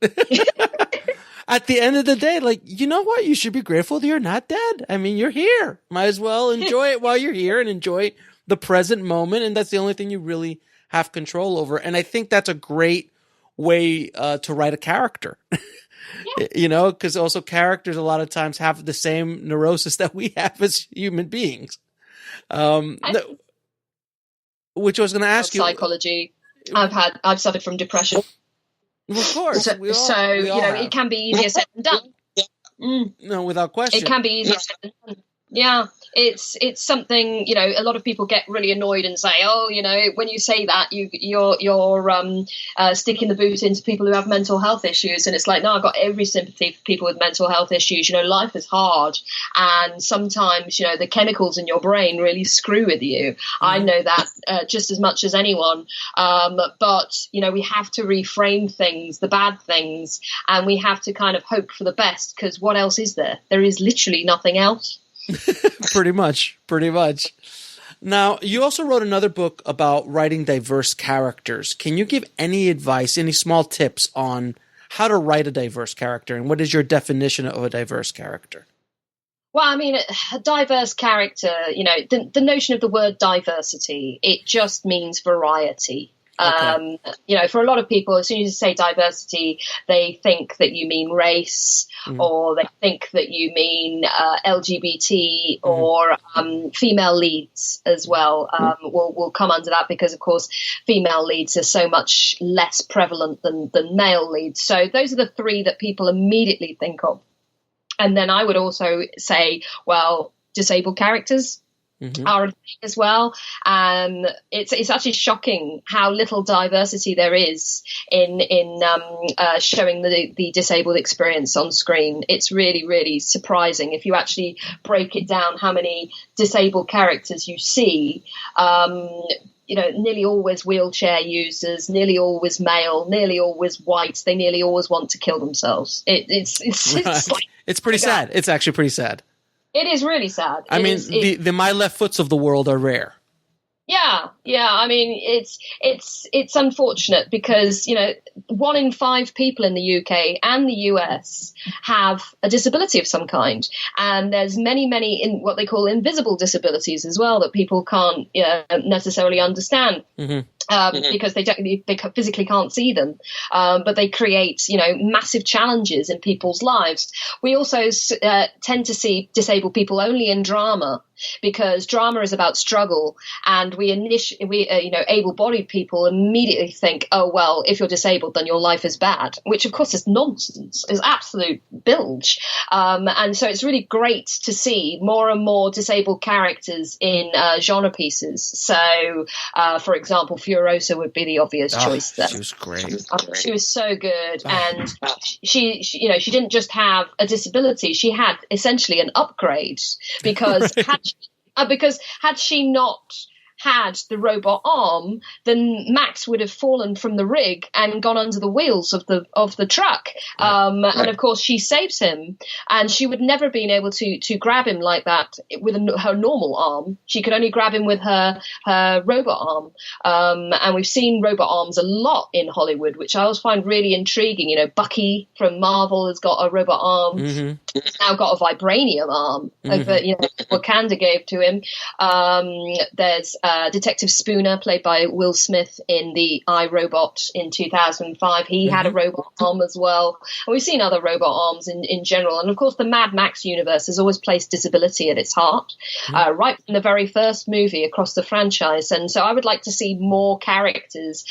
At the end of the day, you know what? You should be grateful that you're not dead. I mean, you're here. Might as well enjoy it while you're here and enjoy the present moment. And that's the only thing you really have control over. And I think that's a great way to write a character. Because also characters a lot of times have the same neurosis that we have as human beings. Which I was going to ask you. Psychology. I've suffered from depression. Well, of course. So it can be easier said than done. No, without question. It can be easier said than done. Yeah, it's something, a lot of people get really annoyed and say, oh, when you say that, you're sticking the boot into people who have mental health issues. And it's like, no, I've got every sympathy for people with mental health issues. Life is hard. And sometimes, the chemicals in your brain really screw with you. I know that just as much as anyone. But, we have to reframe things, the bad things, and we have to kind of hope for the best, because what else is there? There is literally nothing else. Pretty much. Now, you also wrote another book about writing diverse characters. Can you give any advice, any small tips on how to write a diverse character, and what is your definition of a diverse character? Well, I mean, a diverse character, the notion of the word diversity, it just means variety. Okay. For a lot of people, as soon as you say diversity, they think that you mean race, or they think that you mean LGBT, or female leads as well. Will come under that, because, of course, female leads are so much less prevalent than male leads. So those are the three that people immediately think of. And then I would also say, well, disabled characters are a thing as well. And it's actually shocking how little diversity there is in showing the disabled experience on screen. It's really, really surprising if you actually break it down, how many disabled characters you see. Nearly always wheelchair users, nearly always male, nearly always white. They nearly always want to kill themselves. It's pretty sad. It's actually pretty sad. It is really sad. The My Left Foots of the world are rare. Yeah. I mean, it's unfortunate, because 1 in 5 people in the UK and the US have a disability of some kind, and there's many in what they call invisible disabilities as well, that people can't necessarily understand. Because they physically can't see them, but they create massive challenges in people's lives. We also tend to see disabled people only in drama, because drama is about struggle, and we able-bodied people immediately think, oh well, if you're disabled then your life is bad, which of course is nonsense, is absolute bilge. And so it's really great to see more and more disabled characters in genre pieces. So for example, Furiosa would be the obvious choice there. She was great. She was so good. And she didn't just have a disability, she had essentially an upgrade, because had she not had the robot arm, then Max would have fallen from the rig and gone under the wheels of the truck. And of course, she saves him, and she would never have been able to grab him like that with her normal arm. She could only grab him with her robot arm. And we've seen robot arms a lot in Hollywood, which I always find really intriguing. Bucky from Marvel has got a robot arm. He's now got a vibranium arm Wakanda gave to him. There's Detective Spooner, played by Will Smith in the iRobot in 2005. He had a robot arm as well. And we've seen other robot arms in general. And of course, the Mad Max universe has always placed disability at its heart, right from the very first movie across the franchise. And so I would like to see more characters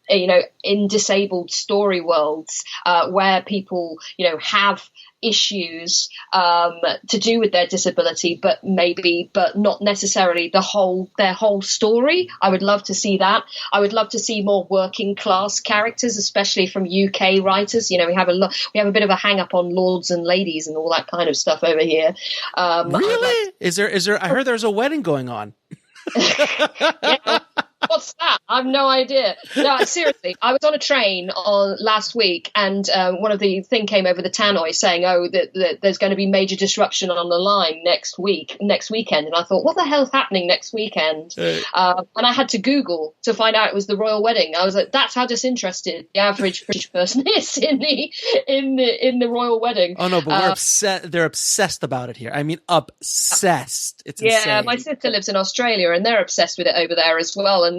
in disabled story worlds, where people, have issues to do with their disability, but not necessarily their whole story. I would love to see that. I would love to see more working class characters, especially from UK writers. We have a bit of a hang up on lords and ladies and all that kind of stuff over here. Really? Is there? I heard there's a wedding going on. Yeah. What's that? I have no idea. No, seriously, I was on a train last week, and one of the thing came over the tannoy saying, that there's going to be major disruption on the line next weekend. And I thought, what the hell's happening next weekend? And I had to Google to find out it was the royal wedding. I was like, that's how disinterested the average British person is in the royal wedding. Oh no, but they're obsessed about it here. I mean, obsessed. It's insane. Yeah, my sister lives in Australia, and they're obsessed with it over there as well. And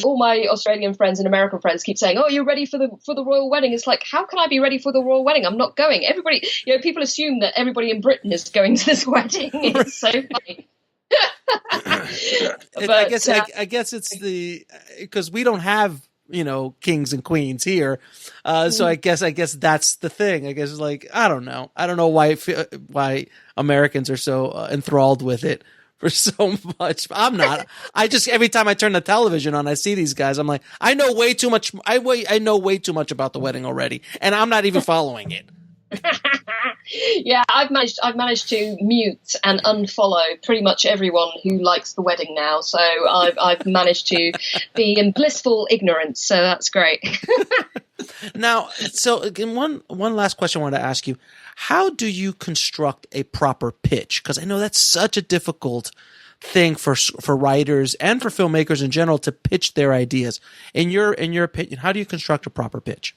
all my Australian friends and American friends keep saying, "Oh, you're ready for the royal wedding." It's like, how can I be ready for the royal wedding? I'm not going. Everybody, people assume that everybody in Britain is going to this wedding. It's so funny. I guess it's because we don't have, kings and queens here. So I guess that's the thing. I guess like, I don't know why Americans are so enthralled with it for so much. I'm not. I just, every time I turn the television on, I see these guys. I'm like, I know way too much. I know way too much about the wedding already, and I'm not even following it. Yeah, I've managed to mute and unfollow pretty much everyone who likes the wedding now. So I've managed to be in blissful ignorance. So that's great. Now, so again, one last question I wanted to ask you: how do you construct a proper pitch? Because I know that's such a difficult thing for writers and for filmmakers in general to pitch their ideas. In your opinion, how do you construct a proper pitch?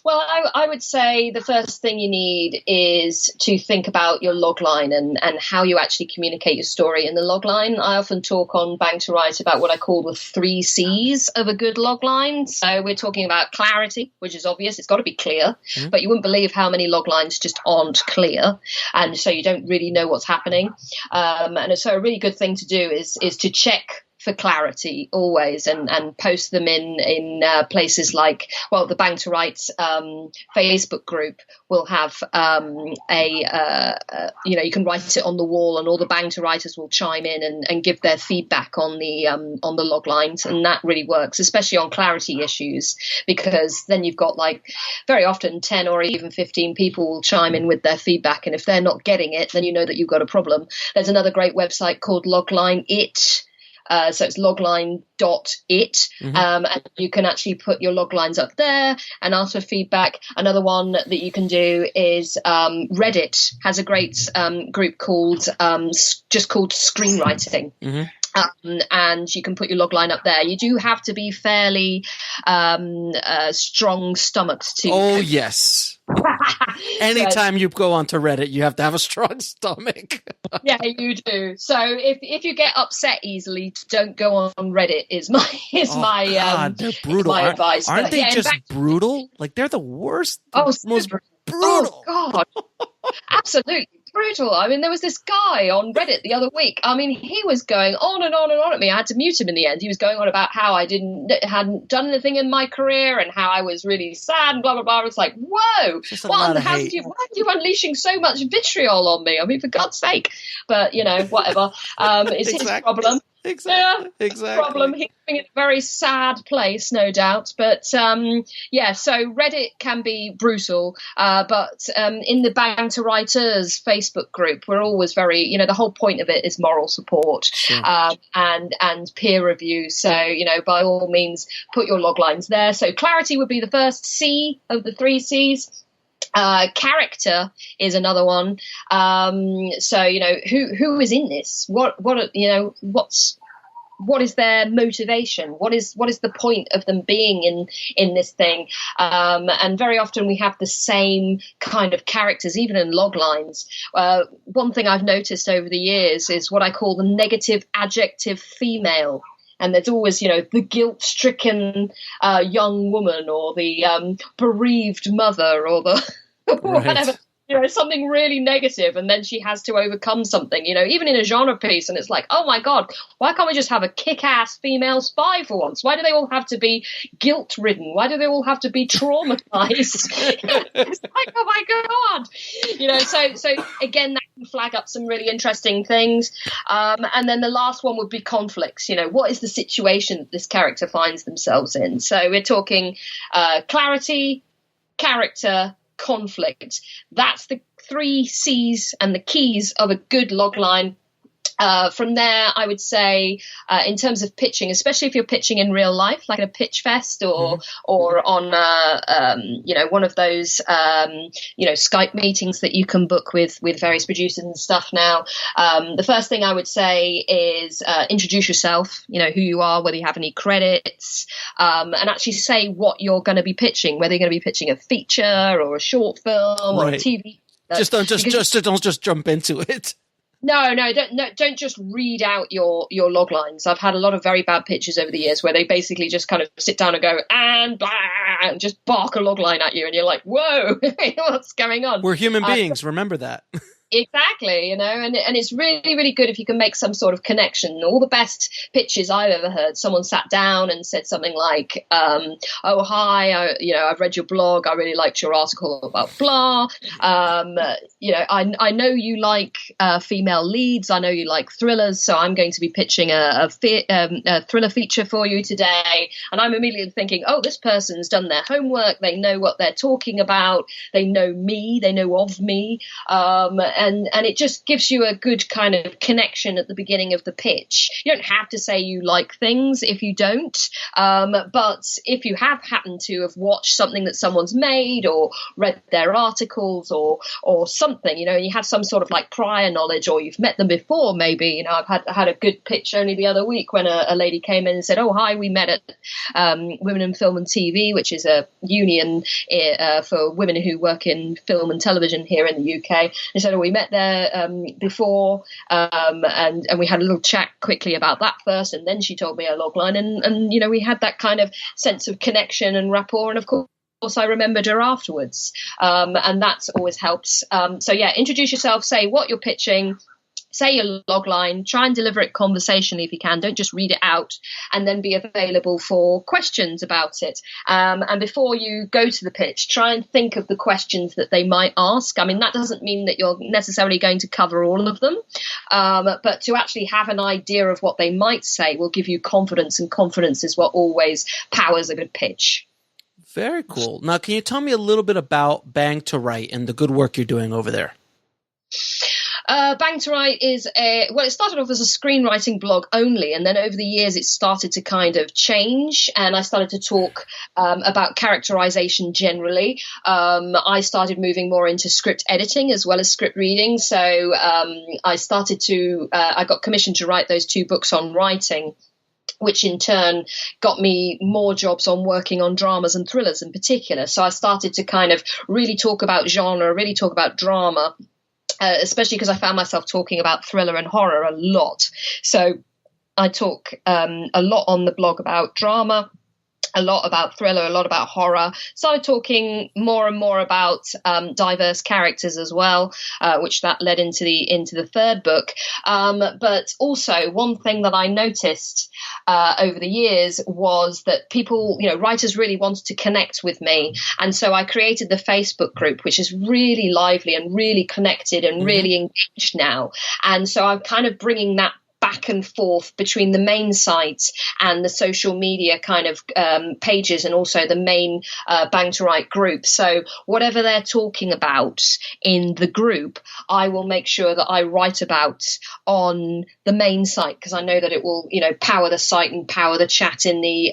Well, I would say the first thing you need is to think about your logline and how you actually communicate your story in the logline. I often talk on Bang to Write about what I call the 3 C's of a good logline. So we're talking about clarity, which is obvious. It's got to be clear, but you wouldn't believe how many loglines just aren't clear. And so you don't really know what's happening. And so a really good thing to do is to check for clarity always and post them in places like, well, the Bang to Write Facebook group will have you can write it on the wall and all the Bang to Writers will chime in and give their feedback on the log lines, and that really works, especially on clarity issues, because then you've got like very often 10 or even 15 people will chime in with their feedback, and if they're not getting it, then you know that you've got a problem. There's another great website called Logline It. So it's logline.it, and you can actually put your log lines up there and ask for feedback. Another one that you can do is Reddit has a great group called Screenwriting. And you can put your log line up there. You do have to be fairly strong stomached to. Oh, yes. Anytime you go onto Reddit, you have to have a strong stomach. Yeah, you do. So if you get upset easily, don't go on Reddit. Is my they're brutal. My advice. Aren't they just brutal? Like they're the worst. Most brutal. Oh God, absolutely brutal. I mean, there was this guy on Reddit the other week. I mean, he was going on and on and on at me. I had to mute him in the end. He was going on about how I hadn't done anything in my career and how I was really sad and blah blah blah. It's like, whoa, why are you unleashing so much vitriol on me? I mean, for God's sake. But whatever. It's his problem. Exactly. Problem. He's in a very sad place, no doubt. But so Reddit can be brutal. But in the Bang to Writers Facebook group, we're always very, the whole point of it is moral support, sure. and peer review. So by all means, put your log lines there. So clarity would be the first C of the 3 C's. Character is another one. So who is in this? What is their motivation? What is the point of them being in this thing? And very often we have the same kind of characters, even in log lines. One thing I've noticed over the years is what I call the negative adjective female. And there's always, the guilt-stricken young woman or the bereaved mother or the whatever, something really negative, and then she has to overcome something, even in a genre piece. And it's like, oh my God, why can't we just have a kick-ass female spy for once? Why do they all have to be guilt-ridden? Why do they all have to be traumatized? It's like, oh my God, so again, that can flag up some really interesting things. And then the last one would be conflicts. What is the situation that this character finds themselves in? So we're talking clarity, character, conflict. That's the 3 C's and the keys of a good logline. From there, I would say, in terms of pitching, especially if you're pitching in real life, like at a pitch fest or on, one of those, Skype meetings that you can book with various producers and stuff now. The first thing I would say is introduce yourself, who you are, whether you have any credits, and actually say what you're going to be pitching, whether you're going to be pitching a feature or a short film or a TV. Don't just jump into it. No, don't just read out your log lines. I've had a lot of very bad pitches over the years where they basically just kind of sit down and go and blah, and just bark a log line at you, and you're like, whoa, what's going on? We're human beings. Remember that. Exactly, and it's really, really good if you can make some sort of connection. All the best pitches I've ever heard, someone sat down and said something like, "Oh, hi, I've read your blog. I really liked your article about blah. I know you like female leads. I know you like thrillers, so I'm going to be pitching a thriller feature for you today." And I'm immediately thinking, "Oh, this person's done their homework. They know what they're talking about. They know me. They know of me." And it just gives you a good kind of connection at the beginning of the pitch. You don't have to say you like things if you don't, but if you have happened to have watched something that someone's made or read their articles or something, and you have some sort of like prior knowledge, or you've met them before, maybe. I've had a good pitch only the other week when a lady came in and said, "Oh, hi, we met at Women in Film and TV," which is a union for women who work in film and television here in the UK. They said, "Oh, we met there before," and we had a little chat quickly about that first, and then she told me her logline, and we had that kind of sense of connection and rapport, and of course I remembered her afterwards, and that's always helps. So yeah, introduce yourself, say what you're pitching, say your logline, try and deliver it conversationally if you can. Don't just read it out, and then be available for questions about it. And before you go to the pitch, try and think of the questions that they might ask. I mean, that doesn't mean that you're necessarily going to cover all of them, but to actually have an idea of what they might say will give you confidence, and confidence is what always powers a good pitch. Very cool. Now, can you tell me a little bit about Bang to Write and the good work you're doing over there? Bang to Write is it started off as a screenwriting blog only, and then over the years it started to kind of change, and I started to talk about characterization generally. I started moving more into script editing as well as script reading, so I got commissioned to write those 2 books on writing, which in turn got me more jobs on working on dramas and thrillers in particular. So I started to kind of really talk about genre, really talk about drama, especially because I found myself talking about thriller and horror a lot. So I talk a lot on the blog about drama, a lot about thriller, a lot about horror. Started talking more and more about diverse characters as well, which that led into the 3rd book. But also one thing that I noticed over the years was that people, writers really wanted to connect with me. And so I created the Facebook group, which is really lively and really connected and really engaged now. And so I'm kind of bringing that back and forth between the main sites and the social media kind of pages, and also the main Bang to Write group. So whatever they're talking about in the group, I will make sure that I write about on the main site, because I know that it will, power the site and power the chat in the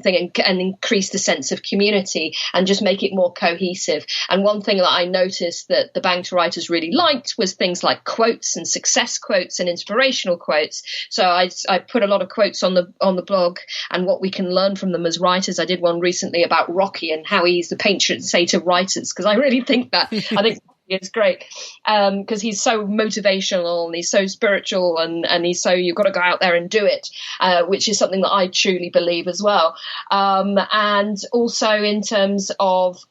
thing, and increase the sense of community and just make it more cohesive. And one thing that I noticed that the Bang to Writers really liked was things like quotes and success quotes and inspirational quotes. So I put a lot of quotes on the blog and what we can learn from them as writers. I did one recently about Rocky and how he used the patron saint of writers, because I really think that. I think it's great because he's so motivational and he's so spiritual and he's so, you've got to go out there and do it, which is something that I truly believe as well. And also in terms of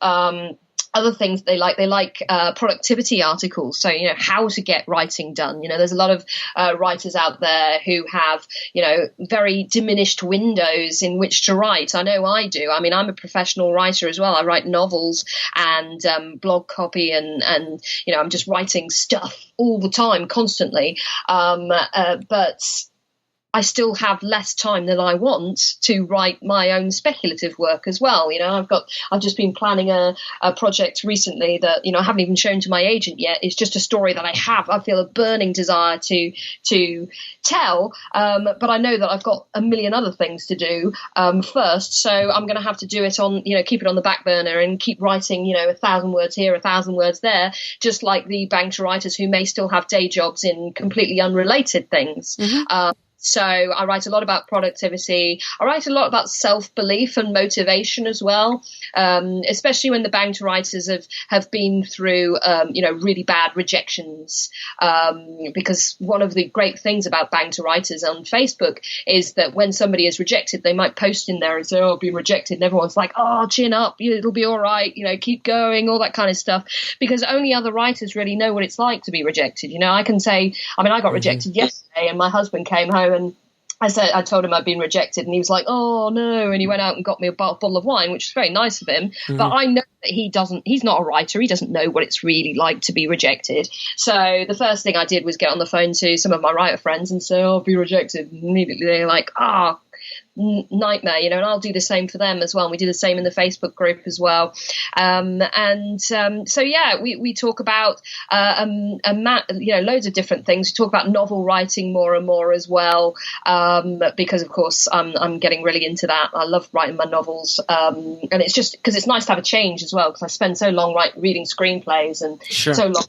other things they like productivity articles. So, how to get writing done. There's a lot of writers out there who have, very diminished windows in which to write. I know I do. I mean, I'm a professional writer as well. I write novels and blog copy and I'm just writing stuff all the time, constantly. But I still have less time than I want to write my own speculative work as well. I've just been planning a project recently that, I haven't even shown to my agent yet. It's just a story that I feel a burning desire to tell. But I know that I've got a million other things to do first. So I'm going to have to do it on, keep it on the back burner and keep writing, 1,000 words here, 1,000 words there, just like the Bang to Writers who may still have day jobs in completely unrelated things. So I write a lot about productivity. I write a lot about self-belief and motivation as well, especially when the Bang to Writers have been through, really bad rejections. Because one of the great things about Bang to Writers on Facebook is that when somebody is rejected, they might post in there and say, "Oh, I'll be rejected." And everyone's like, "Oh, chin up, it'll be all right, keep going," all that kind of stuff. Because only other writers really know what it's like to be rejected. I can say, I got rejected yesterday, and my husband came home and I told him I'd been rejected, and he was like, "Oh no!" And he went out and got me a bottle of wine, which is very nice of him. Mm-hmm. But I know that he's not a writer. He doesn't know what it's really like to be rejected. So the first thing I did was get on the phone to some of my writer friends and say, "Oh, I'll be rejected." And immediately they're like, nightmare, and I'll do the same for them as well. And we do the same in the Facebook group as well. We talk about loads of different things. We talk about novel writing more and more as well, because of course I'm getting really into that. I love writing my novels, and it's just because it's nice to have a change as well, because I spend so long reading screenplays and so long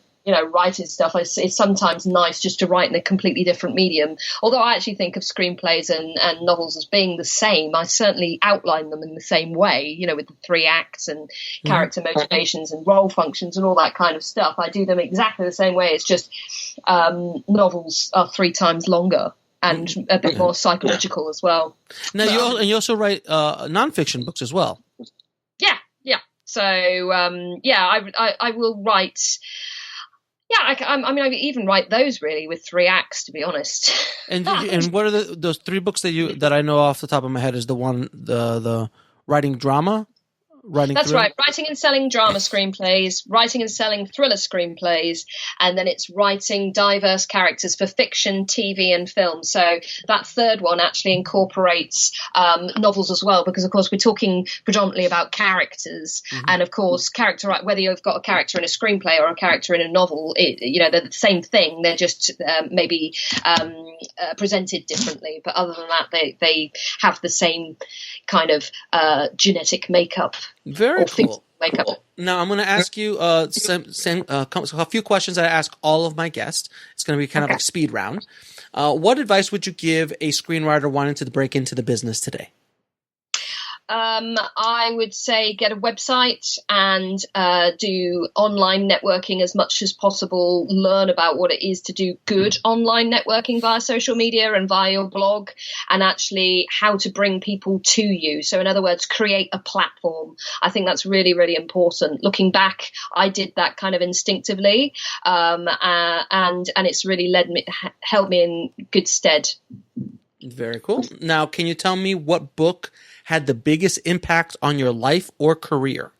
writing stuff. It's sometimes nice just to write in a completely different medium. Although I actually think of screenplays and novels as being the same. I certainly outline them in the same way, with the 3 acts and character motivations and role functions and all that kind of stuff. I do them exactly the same way. It's just novels are 3 times longer and a bit more psychological as well. Now, you also write nonfiction books as well. Yeah. So, I will write... Yeah, I even write those really with 3 acts, to be honest. And what are those 3 books that I know off the top of my head? Is the one the writing drama? That's right. Writing and selling drama screenplays, writing and selling thriller screenplays, and then it's writing diverse characters for fiction, TV, and film. So that third one actually incorporates novels as well, because of course we're talking predominantly about characters, and of course whether you've got a character in a screenplay or a character in a novel, they're the same thing. They're just maybe presented differently, but other than that, they have the same kind of genetic makeup. Very cool. Now I'm going to ask you a few questions that I ask all of my guests. It's going to be kind of like speed round. What advice would you give a screenwriter wanting to break into the business today? I would say get a website and do online networking as much as possible. Learn about what it is to do good online networking via social media and via your blog, and actually how to bring people to you. So in other words, create a platform. I think that's really, really important. Looking back, I did that kind of instinctively, and it's really held me in good stead. Very cool. Now, can you tell me what book had the biggest impact on your life or career?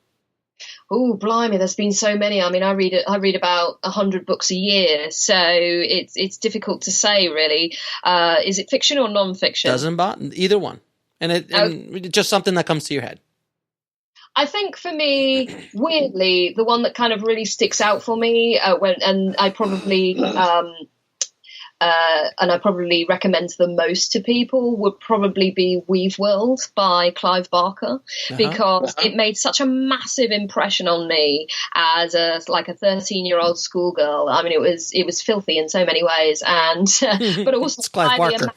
Oh, blimey, there's been so many. I mean, I read about 100 books a year, so it's difficult to say, really. Is it fiction or non-fiction? Doesn't bother, either one. And just something that comes to your head. I think for me, weirdly, the one that kind of really sticks out for me, I probably recommend the most to people, would probably be Weave World by Clive Barker, because it made such a massive impression on me as a 13-year-old schoolgirl. I mean, it was filthy in so many ways, and but also Clive Barker.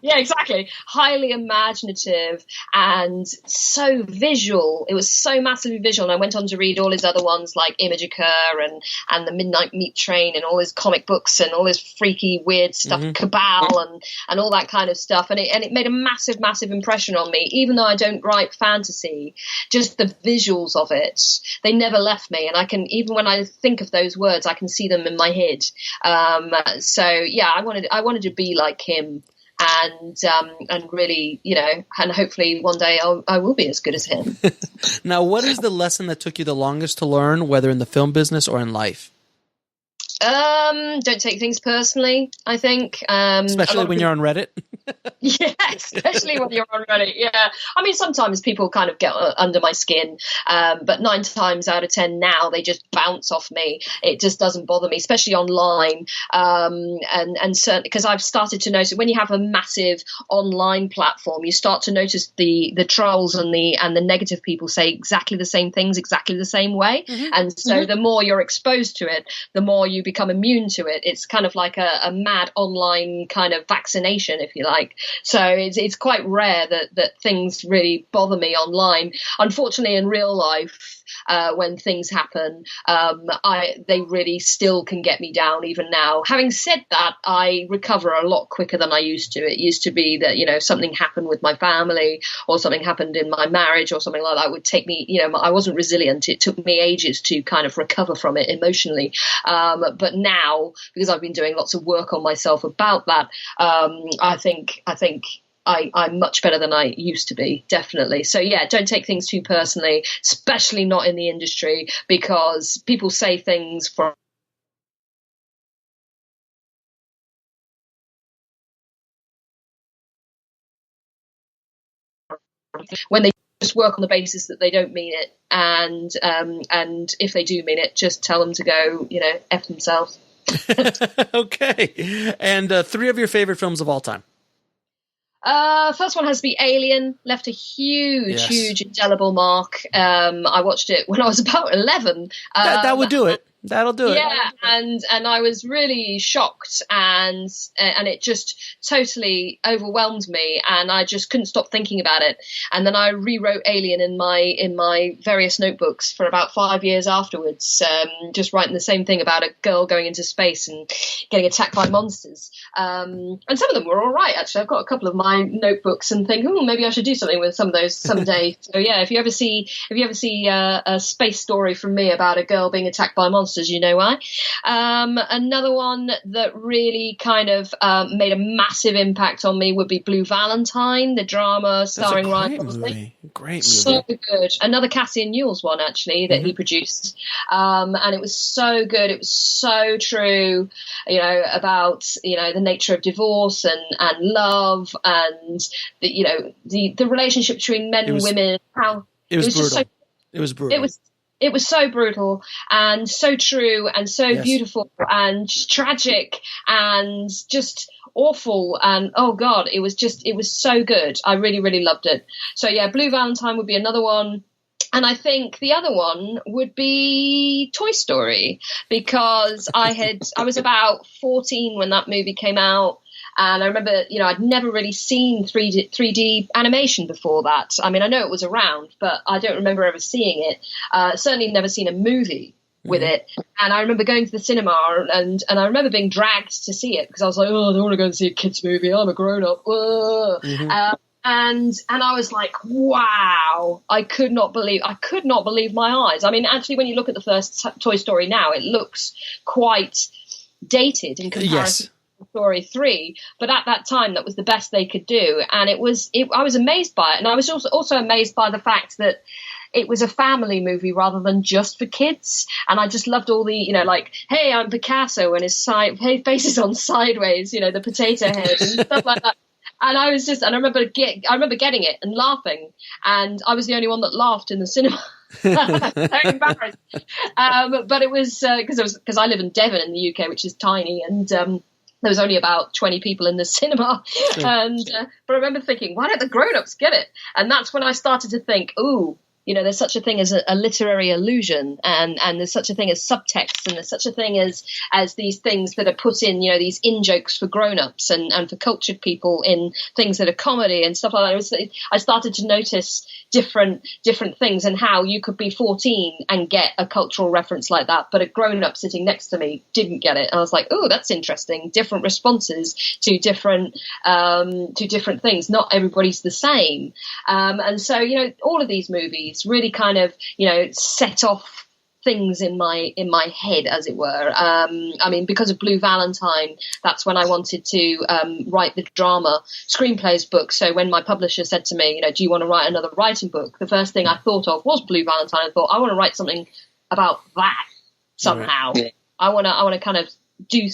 Yeah, exactly. Highly imaginative and so visual. It was so massively visual. And I went on to read all his other ones like Image Occur and The Midnight Meat Train and all his comic books and all his freaky weird stuff, Cabal and all that kind of stuff. And it made a massive, massive impression on me, even though I don't write fantasy. Just the visuals of it, they never left me. And I can, even when I think of those words, I can see them in my head. So yeah, I wanted to be like him. And really, and hopefully one day I will be as good as him. Now, what is the lesson that took you the longest to learn, whether in the film business or in life? Don't take things personally, I think. Especially when you're on Reddit? Yeah, especially when you're on Reddit. Yeah. I mean, sometimes people kind of get under my skin, but 9 times out of 10 now, they just bounce off me. It just doesn't bother me, especially online. And certainly because I've started to notice when you have a massive online platform, you start to notice the trolls and the negative people say exactly the same things, exactly the same way. Mm-hmm. And so the more you're exposed to it, the more you become immune to it. It's kind of like a mad online kind of vaccination, if you like. So it's quite rare that things really bother me online. Unfortunately, in real life, when things happen, they really still can get me down even now. Having said that, I recover a lot quicker than I used to. It used to be that, something happened with my family or something happened in my marriage or something like that would take me, I wasn't resilient. It took me ages to kind of recover from it emotionally. But now, because I've been doing lots of work on myself about that, I think I'm much better than I used to be, definitely. So, yeah, don't take things too personally, especially not in the industry, because people say things from when they just work on the basis that they don't mean it. And if they do mean it, just tell them to go, F themselves. Okay. And 3 of your favorite films of all time. First one has to be Alien. Left a huge indelible mark. I watched it when I was about 11. That would do it. That'll do it. Yeah, and I was really shocked, and it just totally overwhelmed me, and I just couldn't stop thinking about it. And then I rewrote Alien in my various notebooks for about 5 years afterwards, just writing the same thing about a girl going into space and getting attacked by monsters. And some of them were all right, actually. I've got a couple of my notebooks and think, maybe I should do something with some of those someday. So yeah, if you ever see a space story from me about a girl being attacked by monsters, you know why. Another one that really kind of made a massive impact on me would be Blue Valentine, the drama starring Ryan Gosling. Great movie. So good. Another Cassian Newell's one, actually, that he produced. And it was so good. It was so true, about, the nature of divorce and love and, the relationship between men and women. It was brutal. It was brutal. It was so brutal and so true and so beautiful and just tragic and just awful. And oh God, it was so good. I really, really loved it. So yeah, Blue Valentine would be another one. And I think the other one would be Toy Story, because I was about 14 when that movie came out. And I remember, I'd never really seen 3D animation before that. I mean, I know it was around, but I don't remember ever seeing it. Certainly never seen a movie with it. And I remember going to the cinema and I remember being dragged to see it because I was like, I don't want to go and see a kid's movie. I'm a grown-up. And I was like, wow, I could not believe my eyes. I mean, actually, when you look at the first Toy Story now, it looks quite dated in comparison to Story 3, but at that time that was the best they could do, and I was amazed by it. And I was also amazed by the fact that it was a family movie rather than just for kids. And I just loved all the, like, hey, I'm Picasso, and his face is on sideways, the potato head and stuff like that. And I remember getting it and laughing, and I was the only one that laughed in the cinema. So embarrassed. But it was because I live in Devon in the UK, which is tiny, and there was only about 20 people in the cinema. But I remember thinking, why don't the grown-ups get it? And that's when I started to think, ooh, there's such a thing as a literary illusion, and there's such a thing as subtext, and there's such a thing as these things that are put in, these in-jokes for grown-ups and for cultured people in things that are comedy and stuff like that. I started to notice different things, and how you could be 14 and get a cultural reference like that, but a grown-up sitting next to me didn't get it. And I was like, oh, that's interesting. Different responses to different things. Not everybody's the same. And so, all of these movies really kind of, set off things in my head, as it were. I mean, because of Blue Valentine, that's when I wanted to write the drama Screenplays book. So when my publisher said to me, do you want to write another writing book? The first thing I thought of was Blue Valentine. I thought, I want to write something about that somehow. Right. I want to kind of do,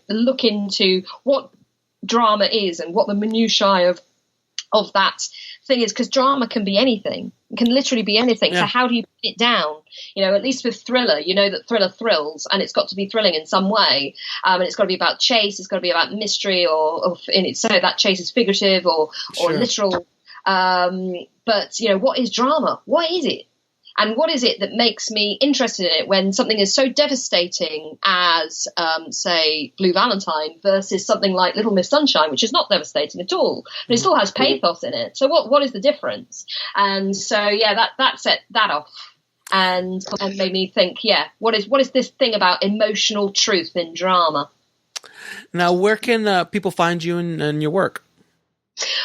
look into what drama is and what the minutiae of that thing is, because drama can be anything. It can literally be anything. Yeah. So how do you put it down? At least with thriller, that thriller thrills, and it's got to be thrilling in some way. And it's got to be about chase. It's got to be about mystery, or in it, so that chase is figurative or literal. But what is drama? What is it? And what is it that makes me interested in it when something is so devastating as, say, Blue Valentine versus something like Little Miss Sunshine, which is not devastating at all, but it still has pathos in it. So what is the difference? And so, that set that off and made me think, what is this thing about emotional truth in drama? Now, where can people find you and your work?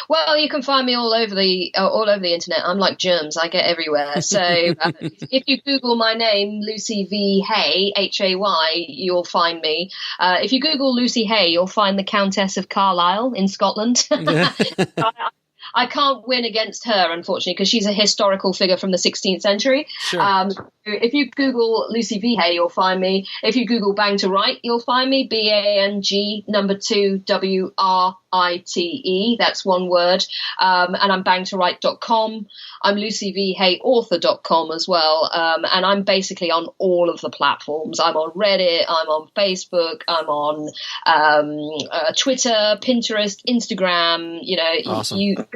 Well, you can find me all over the internet. I'm like germs; I get everywhere. So if you Google my name, Lucy V Hay, Hay, you'll find me. If you Google Lucy Hay, you'll find the Countess of Carlisle in Scotland. I can't win against her, unfortunately, because she's a historical figure from the 16th century. Sure. If you Google Lucy V Hay, you'll find me. If you Google Bang to Write, you'll find me. BANG 2 WRITE. That's one word. And I'm bangtowrite.com. I'm lucyvhayauthor.com as well. And I'm basically on all of the platforms. I'm on Reddit. I'm on Facebook. I'm on Twitter, Pinterest, Instagram. Awesome. You're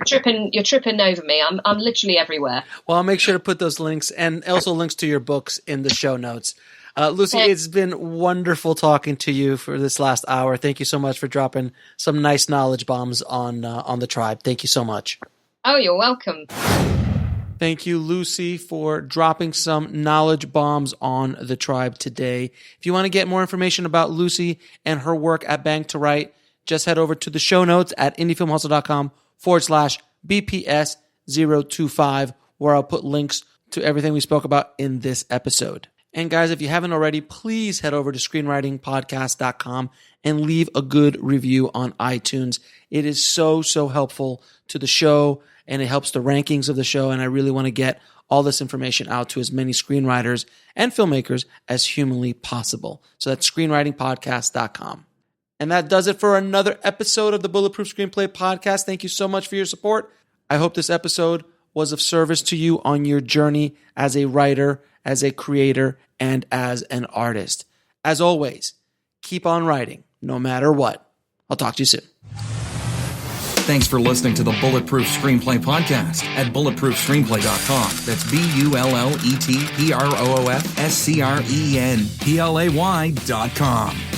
tripping over me. I'm literally everywhere. Well, I'll make sure to put those links and also links to your books in the show notes. Lucy, it's been wonderful talking to you for this last hour. Thank you so much for dropping some nice knowledge bombs on the tribe. Thank you so much. Oh, you're welcome. Thank you, Lucy, for dropping some knowledge bombs on the tribe today. If you want to get more information about Lucy and her work at Bang to just head over to the show notes at indiefilmhustle.com/BPS025, where I'll put links to everything we spoke about in this episode. And guys, if you haven't already, please head over to screenwritingpodcast.com and leave a good review on iTunes. It is so helpful to the show, and it helps the rankings of the show. And I really want to get all this information out to as many screenwriters and filmmakers as humanly possible. So that's screenwritingpodcast.com. And that does it for another episode of the Bulletproof Screenplay podcast. Thank you so much for your support. I hope this episode was of service to you on your journey as a writer, as a creator, and as an artist. As always, keep on writing, no matter what. I'll talk to you soon. Thanks for listening to the Bulletproof Screenplay podcast at bulletproofscreenplay.com. That's BULLETPROOFSCREENPLAY.com.